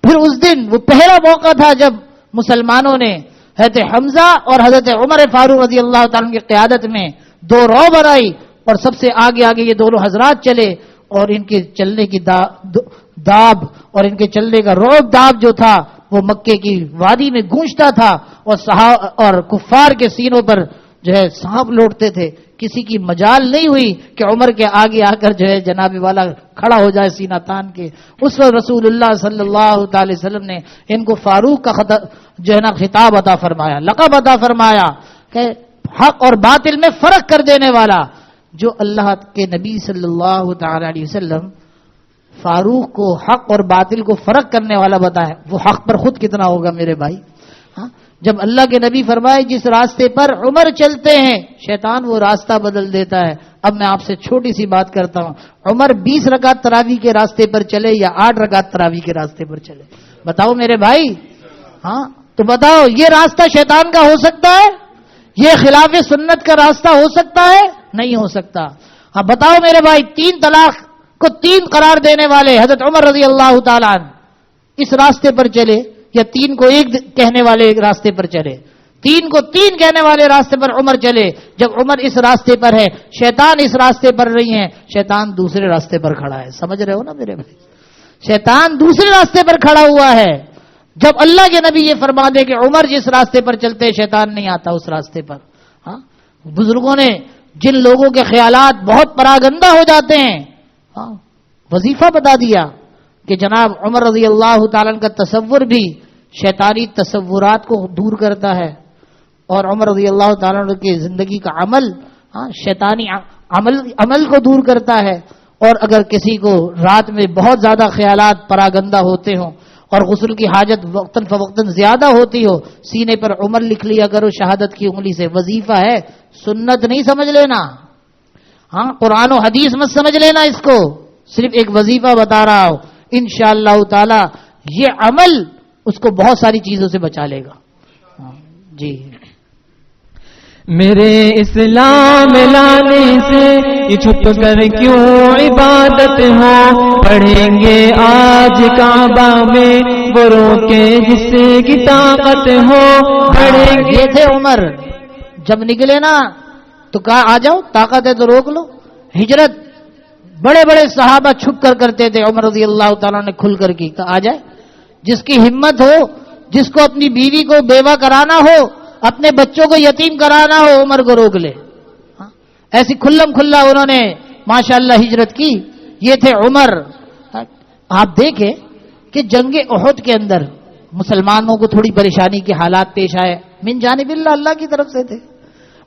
پھر اس دن وہ پہلا موقع تھا جب مسلمانوں نے حضرت حمزہ اور حضرت عمر فاروق رضی اللہ تعالیٰ کی قیادت میں دو رو بنائی، اور سب سے آگے آگے یہ دونوں حضرات چلے، اور ان کے چلنے کی داب اور ان کے چلنے کا روب داب جو تھا وہ مکے کی وادی میں گونجتا تھا، اور کفار کے سینوں پر جو ہے سانپ لوٹتے تھے۔ کسی کی مجال نہیں ہوئی کہ عمر کے آگے آ کر جو ہے جناب والا کھڑا ہو جائے سینہ تان کے۔ اس وقت رسول اللہ صلی اللہ تعالی وسلم نے ان کو فاروق کا جو ہے نا خطاب عطا فرمایا، لقب عطا فرمایا کہ حق اور باطل میں فرق کر دینے والا۔ جو اللہ کے نبی صلی اللہ تعالی علیہ وسلم فاروق کو حق اور باطل کو فرق کرنے والا بتایا، وہ حق پر خود کتنا ہوگا میرے بھائی؟ جب اللہ کے نبی فرمائے جس راستے پر عمر چلتے ہیں شیطان وہ راستہ بدل دیتا ہے۔ اب میں آپ سے چھوٹی سی بات کرتا ہوں، عمر 20 رکعت تراویح کے راستے پر چلے یا 8 رکعت تراویح کے راستے پر چلے؟ بتاؤ میرے بھائی۔ تو بتاؤ یہ راستہ شیطان کا ہو سکتا ہے؟ یہ خلاف سنت کا راستہ ہو سکتا ہے؟ نہیں ہو سکتا۔ بتاؤ میرے بھائی، 3 طلاق کو 3 قرار دینے والے حضرت عمر رضی اللہ تعالیٰ عنہ اس راستے پر چلے یا 3 کو 1 کہنے والے راستے پر چلے؟ 3 کو 3 کہنے والے راستے پر عمر چلے۔ جب عمر اس راستے پر ہے، شیطان اس راستے پر نہیں ہے، شیطان دوسرے راستے پر کھڑا ہے۔ سمجھ رہے ہو نا میرے بھائی؟ شیطان دوسرے راستے پر کھڑا ہوا ہے۔ جب اللہ کے نبی یہ فرما دے کہ عمر جس راستے پر چلتے شیطان نہیں آتا اس راستے پر۔ بزرگوں نے جن لوگوں کے خیالات بہت پراگندہ ہو جاتے ہیں وظیفہ بتا دیا کہ جناب عمر رضی اللہ تعالیٰ کا تصور بھی شیطانی تصورات کو دور کرتا ہے، اور عمر رضی اللہ تعالیٰ کی زندگی کا عمل شیطانی عمل کو دور کرتا ہے۔ اور اگر کسی کو رات میں بہت زیادہ خیالات پراگندہ ہوتے ہوں اور غسل کی حاجت وقتاً فوقتاً زیادہ ہوتی ہو، سینے پر عمر لکھ لیا کرو شہادت کی انگلی سے، وظیفہ ہے، سنت نہیں سمجھ لینا۔ قرآن و حدیث مت سمجھ لینا اس کو، صرف ایک وظیفہ بتا رہا ہوں۔ انشاءاللہ تعالی یہ عمل اس کو بہت ساری چیزوں سے بچا لے گا۔ جی میرے اسلام لانے سے یہ چھپ کر کیوں عبادت ہو، پڑھیں گے آج کعبہ میں وہ روکے جس سے کی طاقت ہو، پڑھیں گے۔ یہ تھے عمر، جب نکلے نا تو کہا آ جاؤ، طاقت ہے تو روک لو۔ ہجرت بڑے بڑے صحابہ چھپ کر کرتے تھے، عمر رضی اللہ تعالیٰ نے کھل کر کی، کہا آ جائے، جس کی ہمت ہو، جس کو اپنی بیوی کو بیوہ کرانا ہو، اپنے بچوں کو یتیم کرانا ہو، عمر کو روک لے۔ ایسی کھلم کھلا انہوں نے ماشاءاللہ ہجرت کی۔ یہ تھے عمر۔ آپ دیکھیں کہ جنگ احد کے اندر مسلمانوں کو تھوڑی پریشانی کے حالات پیش آئے، من جانب اللہ، اللہ کی طرف سے تھے،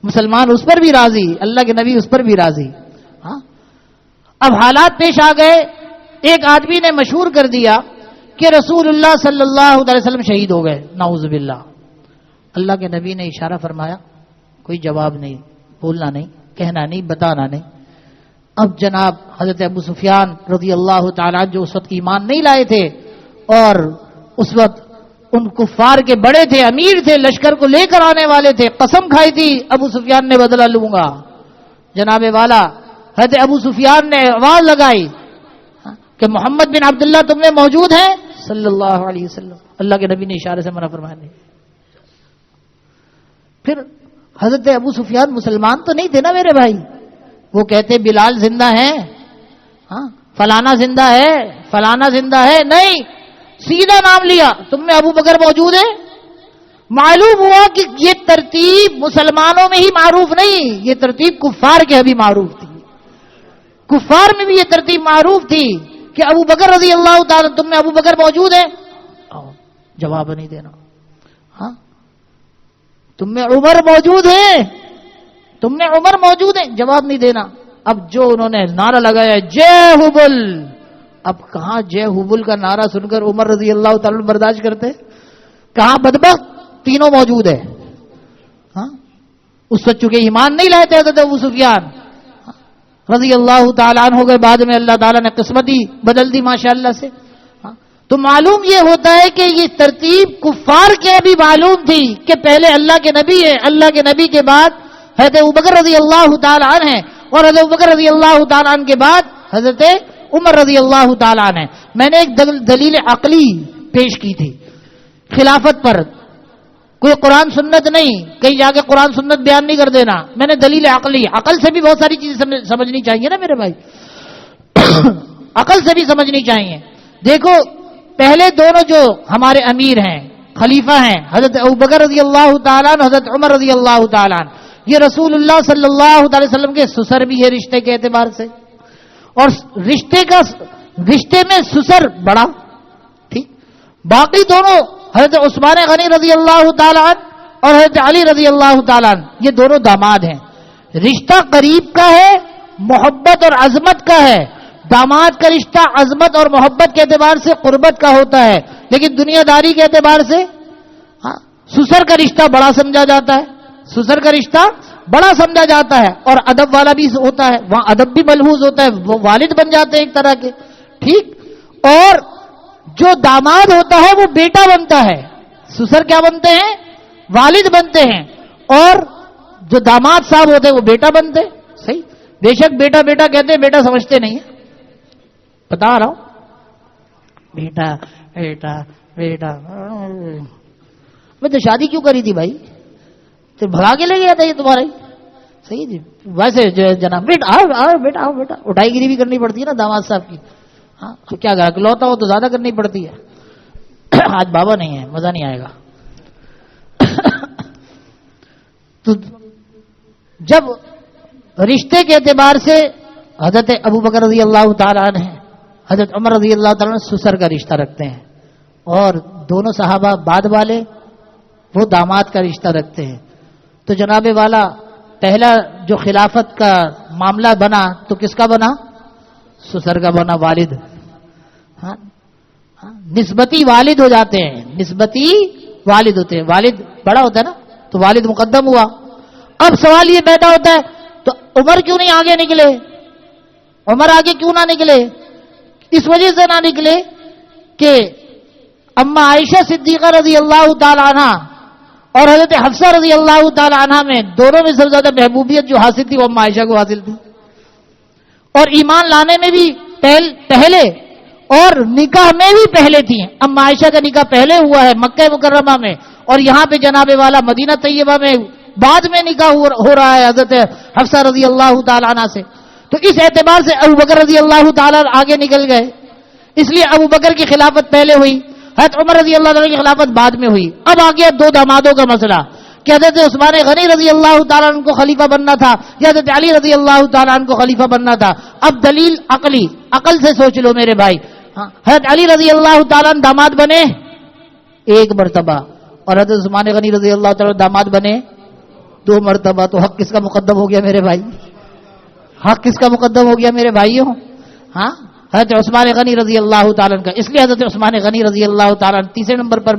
مسلمان اس پر بھی راضی، اللہ کے نبی اس پر بھی راضی۔ اب حالات پیش آ گئے، ایک آدمی نے مشہور کر دیا کہ رسول اللہ صلی اللہ علیہ وسلم شہید ہو گئے، نعوذ باللہ۔ اللہ کے نبی نے اشارہ فرمایا، کوئی جواب نہیں، بولنا نہیں، کہنا نہیں، بتانا نہیں۔ اب جناب حضرت ابو سفیان رضی اللہ تعالیٰ جو اس وقت ایمان نہیں لائے تھے اور اس وقت ان کفار کے بڑے تھے، امیر تھے، لشکر کو لے کر آنے والے تھے، قسم کھائی تھی ابو سفیان نے بدلہ لوں گا، جناب والا حضرت ابو سفیان نے آواز لگائی کہ محمد بن عبداللہ تم میں موجود ہیں صلی اللہ علیہ وسلم. اللہ کے نبی نے اشارے سے منع فرمایا نہیں. پھر حضرت ابو سفیان مسلمان تو نہیں تھے نا میرے بھائی. وہ کہتے بلال زندہ ہے, ہاں فلانا زندہ ہے, فلانا زندہ ہے. نہیں, سیدھا نام لیا, تم میں ابو بکر موجود ہے. معلوم ہوا کہ یہ ترتیب مسلمانوں میں ہی معروف نہیں, یہ ترتیب کفار کے بھی معروف تھی. کفار میں بھی یہ ترتیب معروف تھی کہ ابو بکر رضی اللہ تعالیٰ, تم میں ابو بکر موجود ہے, جواب نہیں دینا. ہاں تم میں عمر موجود ہے, تم میں عمر موجود ہے, جواب نہیں دینا. اب جو انہوں نے نعرہ لگایا جے حبل, اب کہاں جے حبل کا نعرہ سن کر عمر رضی اللہ تعالیٰ برداشت کرتے, کہاں بدبخت تینوں موجود ہے. ہاں اس وقت چونکہ ایمان نہیں لائے تھے حضرت ابو سفیان رضی اللہ تعالیٰ عنہ, ہو گئے بعد میں اللہ تعالیٰ نے قسمت ہی بدل دی ماشاءاللہ سے. تو معلوم یہ ہوتا ہے کہ یہ ترتیب کفار کے بھی معلوم تھی کہ پہلے اللہ کے نبی ہے, اللہ کے نبی کے بعد حضرت ابوبکر رضی اللہ تعالیٰ عنہ ہے, اور حضرت ابوبکر رضی اللہ تعالیٰ عنہ کے بعد حضرت عمر رضی اللہ تعالیٰ عنہ ہے. میں نے ایک دلیل عقلی پیش کی تھی خلافت پر, کوئی قرآن سنت نہیں, کہیں جا کے قرآن سنت بیان نہیں کر دینا. میں نے دلیل عقلی, عقل سے بھی بہت ساری چیزیں سمجھنی چاہیے نا میرے بھائی, عقل سے بھی سمجھنی چاہیے. دیکھو پہلے دونوں جو ہمارے امیر ہیں, خلیفہ ہیں, حضرت ابوبکر رضی اللہ تعالیٰ عنہ, حضرت عمر رضی اللہ تعالیٰ عنہ, یہ رسول اللہ صلی اللہ علیہ وسلم کے سسر بھی ہے رشتے کے اعتبار سے, اور رشتے میں سسر بڑا, ٹھیک. باقی دونوں حضرت عثمان غنی رضی اللہ تعالیٰ عنہ اور حضرت علی رضی اللہ تعالیٰ عنہ, یہ دونوں داماد ہیں. رشتہ قریب کا ہے, محبت اور عظمت کا ہے. داماد کا رشتہ عظمت اور محبت کے اعتبار سے قربت کا ہوتا ہے, لیکن دنیا داری کے اعتبار سے سسر کا رشتہ بڑا سمجھا جاتا ہے, سسر کا رشتہ بڑا سمجھا جاتا ہے, اور ادب والا بھی ہوتا ہے, وہاں ادب بھی ملحوظ ہوتا ہے, وہ والد بن جاتے ہیں ایک طرح کے, ٹھیک. اور جو داماد ہوتا ہے وہ بیٹا بنتا ہے, سسر کیا بنتے ہیں, والد بنتے ہیں, اور جو داماد صاحب ہوتے ہیں وہ بیٹا بنتے. صحیح, بے شک بیٹا بیٹا کہتے ہیں, بیٹا سمجھتے نہیں ہیں. بتا رہا ہوں, بیٹا بیٹا بیٹا. میں تو شادی کیوں کری تھی بھائی, تو بھگا کے لے گیا تھا یہ تمہارا ہی. صحیح جی, ویسے جناب بیٹا آؤ بیٹا آؤ بیٹا, اٹھائی گیری بھی کرنی پڑتی ہے نا داماد صاحب کی. ہاں کیا کرا, اکلوتا ہو تو زیادہ کرنی پڑتی ہے. آج بابا نہیں ہے, مزہ نہیں آئے گا. تو جب رشتے کے اعتبار سے حضرت ابوبکر رضی اللہ تعالیٰ عنہ ہیں, حضرت عمر رضی اللہ تعالیٰ عنہ سسر کا رشتہ رکھتے ہیں, اور دونوں صحابہ بعد والے وہ داماد کا رشتہ رکھتے ہیں. تو جناب والا پہلا جو خلافت کا معاملہ بنا تو کس کا بنا, سسر کا بنا, والد. ہاں نسبتی والد ہو جاتے ہیں, نسبتی والد ہوتے ہیں. والد بڑا ہوتا ہے نا, تو والد مقدم ہوا. اب سوال یہ پیدا ہوتا ہے تو عمر کیوں نہیں آگے نکلے, عمر آگے کیوں نہ نکلے؟ اس وجہ سے نہ نکلے کہ اما عائشہ صدیقہ رضی اللہ تعالی عنہ اور حضرت حفصہ رضی اللہ تعالی عنہ میں دونوں میں سب سے زیادہ محبوبیت جو حاصل تھی وہ اما عائشہ کو حاصل تھی, اور ایمان لانے میں بھی پہلے اور نکاح میں بھی پہلے تھی. اما عائشہ کا نکاح پہلے ہوا ہے مکہ مکرمہ میں, اور یہاں پہ جناب والا مدینہ طیبہ میں بعد میں نکاح ہو رہا ہے حضرت حفصہ رضی اللہ تعالی عنہ سے. تو اس اعتبار سے ابو بکر رضی اللہ تعالی آگے نکل گئے, اس لیے ابو بکر کی خلافت پہلے ہوئی, حضرت عمر رضی اللہ تعالیٰ کی خلافت بعد میں ہوئی. اب آ گیا دو دامادوں کا مسئلہ کہ حضرت عثمان غنی رضی اللہ تعالیٰ عنہ کو خلیفہ بننا تھا یا حضرت علی رضی اللہ تعالیٰ عنہ کو خلیفہ بننا تھا. اب دلیل عقلی, عقل سے سوچ لو میرے بھائی. حضرت علی رضی اللہ تعالیٰ عنہ داماد بنے ایک مرتبہ, اور حضرت عثمان غنی رضی اللہ تعالیٰ داماد بنے دو مرتبہ. تو حق کس کا مقدم ہو گیا میرے بھائی, حق کس کا مقدم ہو گیا میرے بھائیوں؟ ہاں حضرت عثمان غنی رضی اللہ تعالیٰ کا. اس لیے حضرت عثمان غنی رضی اللہ تعالیٰ تیسرے نمبر پر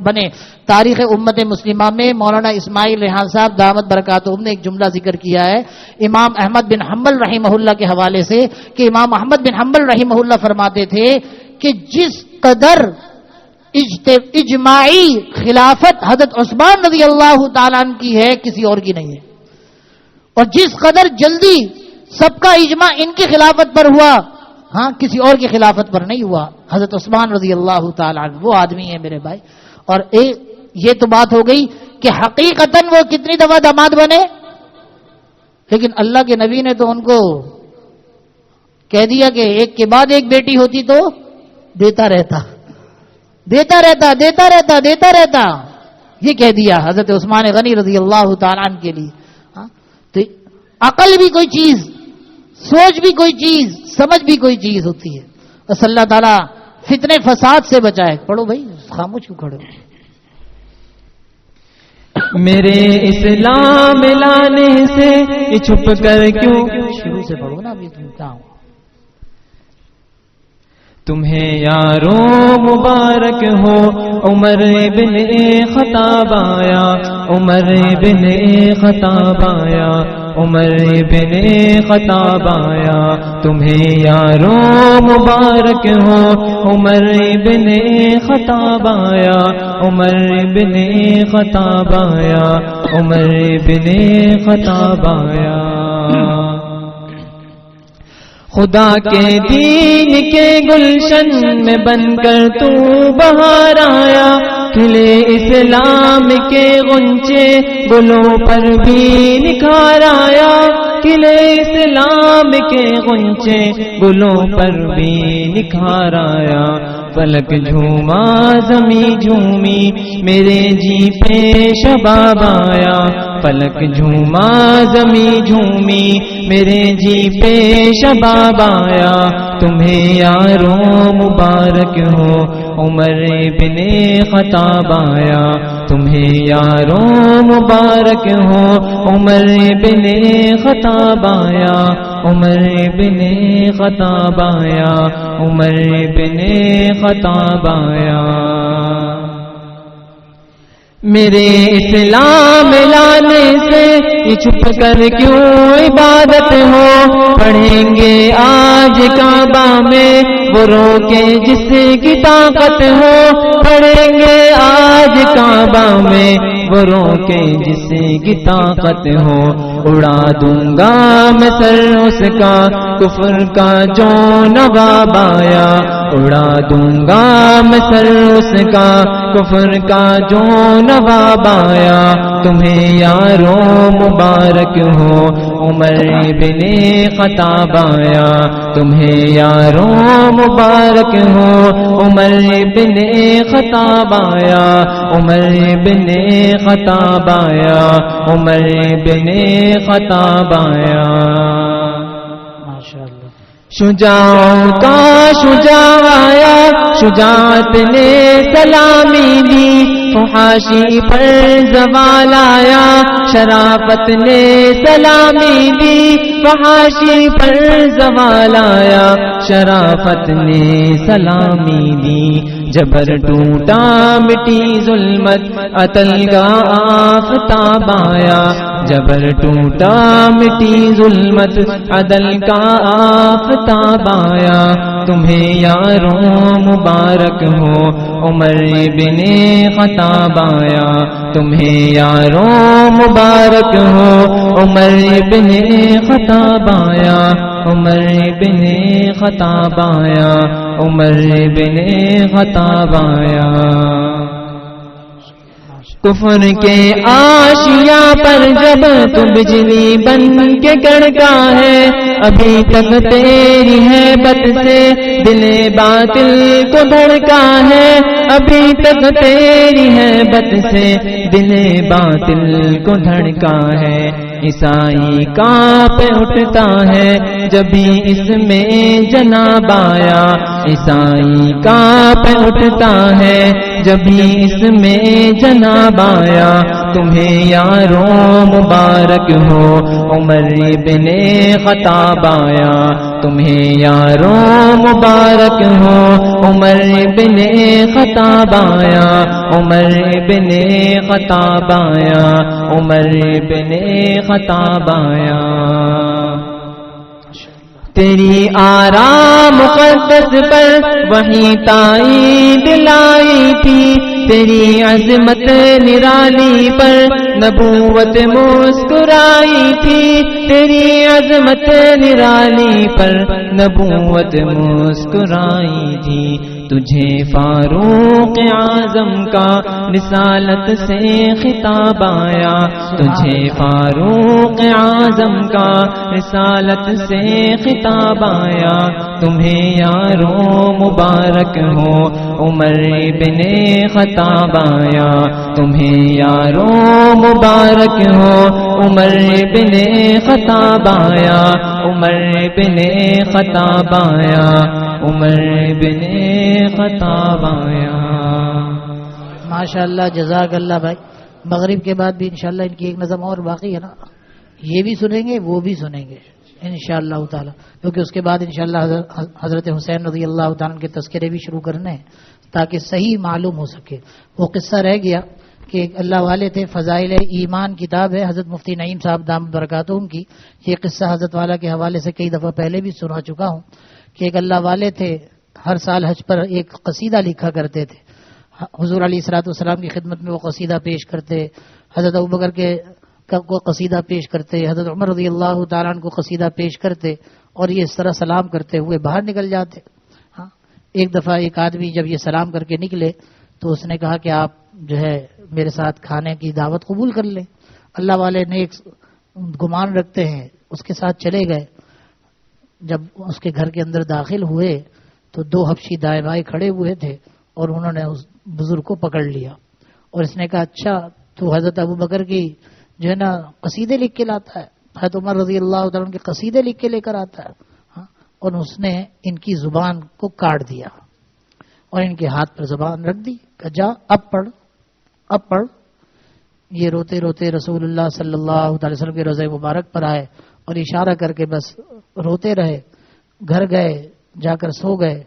بنے. تاریخ امت مسلمہ میں مولانا اسماعیل ریحان صاحب دامت برکاتہم نے ایک جملہ ذکر کیا ہے امام احمد بن حنبل رحمہ اللہ کے حوالے سے کہ امام احمد بن حنبل رحمہ اللہ فرماتے تھے کہ جس قدر اجماعی خلافت حضرت عثمان رضی اللہ تعالیٰ عنہ کی ہے کسی اور کی نہیں ہے. اور جس قدر جلدی سب کا اجماع ان کی خلافت پر ہوا، ہاں کسی اور کی خلافت پر نہیں ہوا. حضرت عثمان رضی اللہ تعالی عنہ وہ آدمی ہے میرے بھائی. اور یہ تو بات ہو گئی کہ حقیقتاً وہ کتنی دفعہ داماد بنے، لیکن اللہ کے نبی نے تو ان کو کہہ دیا کہ ایک کے بعد ایک بیٹی ہوتی تو دیتا رہتا دیتا رہتا دیتا رہتا دیتا رہتا، یہ کہہ دیا حضرت عثمان غنی رضی اللہ تعالیٰ عنہ کے لیے. تو عقل بھی کوئی چیز، سوچ بھی کوئی چیز، سمجھ بھی کوئی چیز ہوتی ہے. بس اللہ تعالیٰ فتنے فساد سے بچائے. پڑھو بھائی، خاموش کیوں کھڑے ہو؟ میرے اسلام لانے سے یہ چھپ کر کیوں، شروع سے پڑھو نا، ابھی تم کیا ہو. تمہیں یاروں مبارک ہو عمر بن خطاب آیا، عمر بن خطاب آیا، عمر بن خطاب آیا. تمہیں یاروں مبارک ہو عمر بن خطاب آیا، عمر بن خطاب آیا، عمر بن خطاب آیا. خدا کے دین کے گلشن میں بن کر تو بہار آیا، کھلے اسلام کے غنچے گلوں پر بھی نکھار آیا، کھلے اسلام کے غنچے گلوں پر بھی نکھار آیا. فلک جھوما زمیں جھومی میرے جی پہ شباب آیا، فلک جھوما زمیں جھومی میرے جی پہ شباب آیا. تمہیں یاروں مبارک ہو عمر بن خطاب آیا، تمہیں یاروں مبارک ہو عمر بن خطاب آیا، عمر بن خطاب آیا، عمر بن خطاب آیا. میرے اسلام لانے سے یہ چھپ کر کیوں عبادت ہو، پڑھیں گے آج کعبہ میں وہ روکے جس کی طاقت ہو، پڑھیں گے آج کعبہ میں وہ روکے جس کی طاقت ہو. اڑا دوں گا میں سر اس کا کفر کا جو نواب آیا، اڑا دوں گا میں سر اس کا کفر کا جو نواب آیا. تمہیں یاروں مبارک ہو عمر بن خطاب آیا، تمہیں یاروں مبارک ہو عمر بن خطاب آیا، عمر بن خطاب آیا، عمر بن خطاب آیا. شجاعوں کا شجاع آیا، شجاعت نے سلامی دی، فحاشی پر زوال آیا، شرافت نے سلامی دی، فحاشی پر زوال آیا، شرافت نے سلامی دی. جبر ٹوٹا مٹی ظلمت عدل کا آفتاب آیا، جبر ٹوٹا مٹی ظلمت عدل کا آفتاب آیا. تمہیں یاروں مبارک ہو عمر بن خطاب آیا، تمہیں یاروں مبارک ہو عمر بن خطاب آیا، عمر بن خطاب آیا، عمر بن خطاب آیا. کفر کے آشیا پر جب تو بجلی بن کے کڑکا ہے، ابھی تک تیری ہیبت سے دل باطل کو دھڑکا ہے، ابھی تک تیری ہیبت سے دل باطل کو دھڑکا ہے. عیسائی کانپ اٹھتا ہے جب بھی اس میں جناب آیا، عیسائی کانپ اٹھتا ہے جب بھی اس میں جناب آیا. تمہیں یاروں مبارک ہو عمر بن خطاب آیا، تمہیں یاروں مبارک ہو عمر بن خطاب آیا، عمر بن خطاب آیا، عمر بن خطاب آیا. تیری آرام مقدس پر وہی تائید لائی تھی، تیری عظمت نرالی پر نبوت مسکرائی تھی، تیری عظمت نرالی پر نبوت مسکرائی تھی، تجھے فاروق اعظم کا رسالت سے خطاب آیا، تجھے فاروق اعظم کا رسالت سے خطاب آیا، تمہیں یارو مبارک ہو عمر بن خطاب آیا، تمہیں یارو مبارک ہو عمر بن خطاب آیا، عمر بن خطاب آیا، عمر بن خطاب آیا۔ ماشاء اللہ، جزاک اللہ بھائی۔ مغرب کے بعد بھی انشاءاللہ ان کی ایک نظم اور باقی ہے نا، یہ بھی سنیں گے وہ بھی سنیں گے انشاءاللہ تعالی، کیونکہ اس کے بعد انشاءاللہ حضرت حسین رضی اللہ تعالیٰ کے تذکرے بھی شروع کرنے ہیں تاکہ صحیح معلوم ہو سکے۔ وہ قصہ رہ گیا کہ ایک اللہ والے تھے، فضائل ایمان کتاب ہے حضرت مفتی نعیم صاحب دامت برکاتہم کی، یہ قصہ حضرت والا کے حوالے سے کئی دفعہ پہلے بھی سنا چکا ہوں کہ ایک اللہ والے تھے، ہر سال حج پر ایک قصیدہ لکھا کرتے تھے، حضور علیہ الصلوۃ والسلام کی خدمت میں وہ قصیدہ پیش کرتے، حضرت ابوبکر کو قصیدہ پیش کرتے، حضرت عمر رضی اللہ تعالیٰ عنہ کو قصیدہ پیش کرتے، اور یہ اس طرح سلام کرتے ہوئے باہر نکل جاتے۔ ہاں، ایک دفعہ ایک آدمی جب یہ سلام کر کے نکلے تو اس نے کہا کہ آپ جو ہے میرے ساتھ کھانے کی دعوت قبول کر لیں۔ اللہ والے نے ایک گمان رکھتے ہیں، اس کے ساتھ چلے گئے۔ جب اس کے گھر کے اندر داخل ہوئے تو دو حبشی دائیں بائیں کھڑے ہوئے تھے اور انہوں نے اس بزرگ کو پکڑ لیا، اور اس نے کہا اچھا تو حضرت ابوبکر کی جو ہے نا قصیدے لکھ کے لاتا ہے، حضرت عمر رضی اللہ تعالیٰ کے قصیدے لکھ کے لے کر آتا ہے۔ ہاں، اور اس نے ان کی زبان کو کاٹ دیا اور ان کے ہاتھ پر زبان رکھ دی کہ جا اب پڑھ اب پڑھ۔ یہ روتے روتے رسول اللہ صلی اللہ علیہ وسلم کے روضہ مبارک پر آئے اور اشارہ کر کے بس روتے رہے، گھر گئے، جا کر سو گئے۔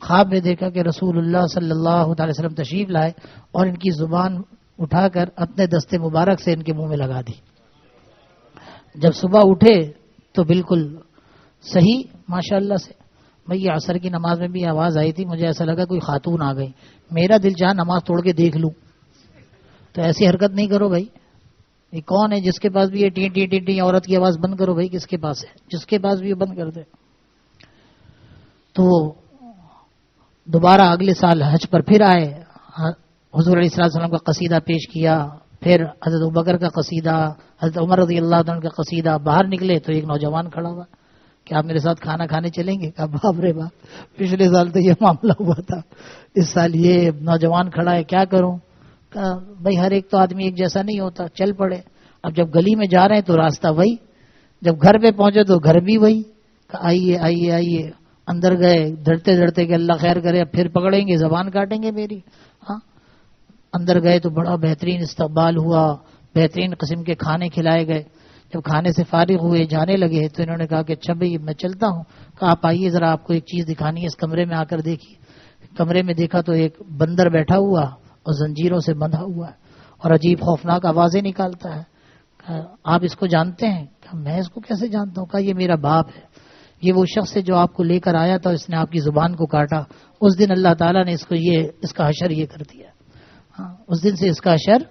خواب میں دیکھا کہ رسول اللہ صلی اللہ علیہ وسلم تشریف لائے اور ان کی زبان اٹھا کر اپنے دستے مبارک سے ان کے منہ میں لگا دی۔ جب صبح اٹھے تو بالکل صحیح ماشاءاللہ سے۔ میں یہ عصر کی نماز میں بھی آواز آئی تھی، مجھے ایسا لگا کوئی خاتون آ گئی، میرا دل چاہا نماز توڑ کے دیکھ لوں، تو ایسی حرکت نہیں کرو بھائی۔ یہ کون ہے جس کے پاس بھی یہ ٹی ٹی ٹی ٹی عورت کی آواز بند کرو بھائی، کس کے پاس ہے؟ جس کے پاس بھی یہ بند کر دے۔ تو دوبارہ اگلے سال حج پر پھر آئے، حضور علیہ السلام کا قصیدہ پیش کیا، پھر حضرت ابوبکر کا قصیدہ، حضرت عمر رضی اللہ عنہ کا قصیدہ۔ باہر نکلے تو ایک نوجوان کھڑا ہوا کہ آپ میرے ساتھ کھانا کھانے چلیں گے؟ کہا باپ رے باپ، پچھلے سال تو یہ معاملہ ہوا تھا، اس سال یہ نوجوان کھڑا ہے، کیا کروں؟ کہا بھائی ہر ایک تو آدمی ایک جیسا نہیں ہوتا، چل پڑے۔ اب جب گلی میں جا رہے ہیں تو راستہ وہی، جب گھر پہ پہنچے تو گھر بھی وہی۔ کہا آئیے آئیے آئیے۔ اندر گئے ڈرتے ڈرتے کہ اللہ خیر کرے، اب پھر پکڑیں گے، زبان کاٹیں گے میری۔ ہاں، اندر گئے تو بڑا بہترین استقبال ہوا، بہترین قسم کے کھانے کھلائے گئے۔ جب کھانے سے فارغ ہوئے جانے لگے تو انہوں نے کہا کہ اچھا بھائی میں چلتا ہوں۔ کہا آپ آئیے ذرا، آپ کو ایک چیز دکھانی ہے، اس کمرے میں آ کر دیکھیے۔ کمرے میں دیکھا تو ایک بندر بیٹھا ہوا اور زنجیروں سے بندھا ہوا ہے اور عجیب خوفناک آوازیں نکالتا ہے۔ کہا آپ اس کو جانتے ہیں؟ کہا میں اس کو کیسے جانتا ہوں؟ کہا یہ میرا باپ ہے، یہ وہ شخص ہے جو آپ کو لے کر آیا تھا، اس نے آپ کی زبان کو کاٹا، اس دن اللہ تعالیٰ نے اس کا حشر یہ کر دیا۔ ہاں، اس دن سے اس کا حشر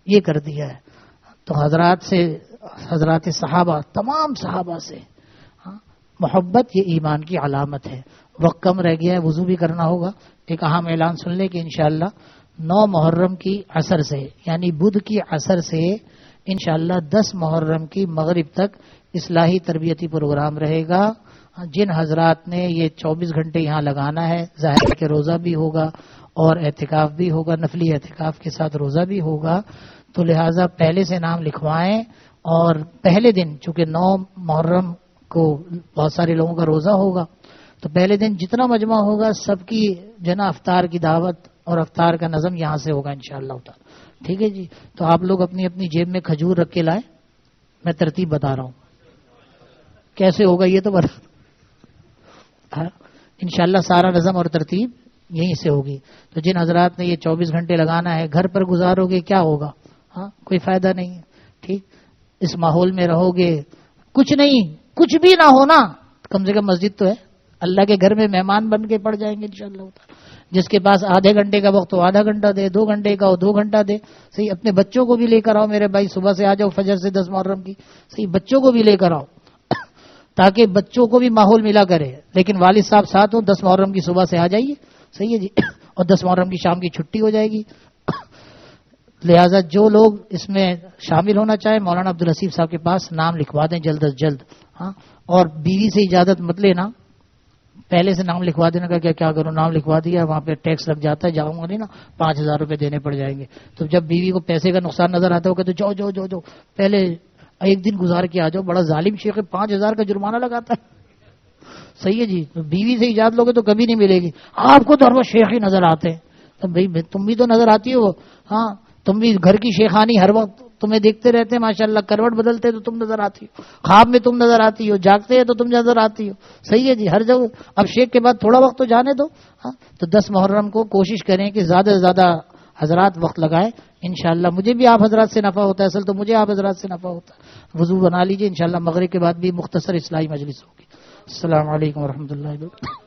یہ کر دیا ہے۔ تو حضرات صحابہ، تمام صحابہ سے محبت یہ ایمان کی علامت ہے۔ وقت کم رہ گیا ہے، وضو بھی کرنا ہوگا۔ ایک اہم اعلان سن لیں کہ انشاءاللہ 9 محرم کی عصر سے، یعنی بدھ کی عصر سے انشاءاللہ 10 محرم کی مغرب تک اصلاحی تربیتی پروگرام رہے گا۔ جن حضرات نے یہ 24 گھنٹے یہاں لگانا ہے، ظاہر کہ روزہ بھی ہوگا اور اعتکاف بھی ہوگا، نفلی اعتکاف کے ساتھ روزہ بھی ہوگا، تو لہٰذا پہلے سے نام لکھوائیں۔ اور پہلے دن چونکہ 9 محرم کو بہت سارے لوگوں کا روزہ ہوگا، تو پہلے دن جتنا مجمع ہوگا سب کی جنا افطار کی دعوت اور افطار کا نظم یہاں سے ہوگا انشاءاللہ تعالی۔ ٹھیک ہے جی، تو آپ لوگ اپنی اپنی جیب میں کھجور رکھ کے لائیں، میں ترتیب بتا رہا ہوں کیسے ہوگا یہ تو بتا۔ انشاءاللہ سارا نظم اور ترتیب یہیں سے ہوگی۔ تو جن حضرات نے یہ 24 گھنٹے لگانا ہے، گھر پر گزارو گے کیا ہوگا؟ ہاں، کوئی فائدہ نہیں ہے۔ ٹھیک، اس ماحول میں رہو گے، کچھ نہیں، کچھ بھی نہ ہونا، کم سے کم مسجد تو ہے. اللہ کے گھر میں مہمان بن کے پڑ جائیں گے انشاءاللہ. جس کے پاس آدھے گھنٹے کا وقت ہو آدھا گھنٹہ دے, 2 گھنٹے کا ہو 2 گھنٹہ دے. صحیح, اپنے بچوں کو بھی لے کر آؤ میرے بھائی, صبح سے آ جاؤ فجر سے 10 محرم کی. صحیح, بچوں کو بھی لے کر آؤ تاکہ بچوں کو بھی ماحول ملا کرے. لیکن والد صاحب ساتھ ہوں, 10 محرم کی صبح سے آ جائیے. صحیح ہے جی, اور 10 محرم کی شام کی چھٹی ہو جائے گی. لہذا جو لوگ اس میں شامل ہونا چاہیں مولانا عبدالحسیب صاحب کے پاس نام لکھوا دیں جلد از جلد. ہاں, اور بیوی سے اجازت مت لینا, پہلے سے نام لکھوا دینا کا کیا کروں, نام لکھوا دیا, وہاں پہ ٹیکس لگ جاتا ہے, جاؤں گا نہیں نا, 5,000 روپے دینے پڑ جائیں گے. تو جب بیوی کو پیسے کا نقصان نظر آتا ہوگا تو جاؤ جاؤ جاؤ جاؤ, پہلے ایک دن گزار کے آ جاؤ. بڑا ظالم شیخ ہے, 5,000 کا جرمانہ لگاتا ہے. صحیح ہے جی, بیوی سے اجازت لوگے تو کبھی نہیں ملے گی. آپ کو تو ہر وقت شیخ ہی نظر آتے ہیں. تو بھائی تم بھی تو نظر آتی ہو. ہاں, تم بھی گھر کی شیخانی ہر وقت تمہیں دیکھتے رہتے ہیں ماشاءاللہ. کروٹ بدلتے تو تم نظر آتی ہو, خواب میں تم نظر آتی ہو, جاگتے ہیں تو تم نظر آتی ہو. صحیح ہے جی, ہر جگہ. اب شیخ کے بعد تھوڑا وقت تو جانے دو. ہاں, تو 10 محرم کو کوشش کریں کہ زیادہ سے زیادہ حضرات وقت لگائیں. انشاءاللہ مجھے بھی آپ حضرات سے نفع ہوتا ہے, اصل تو مجھے آپ حضرات سے نفع ہوتا ہے. وضو بنا لیجئے, انشاءاللہ مغرب کے بعد بھی مختصر اصلاحی مجلس ہوگی. السلام علیکم ورحمۃ اللہ وبرکاتہ.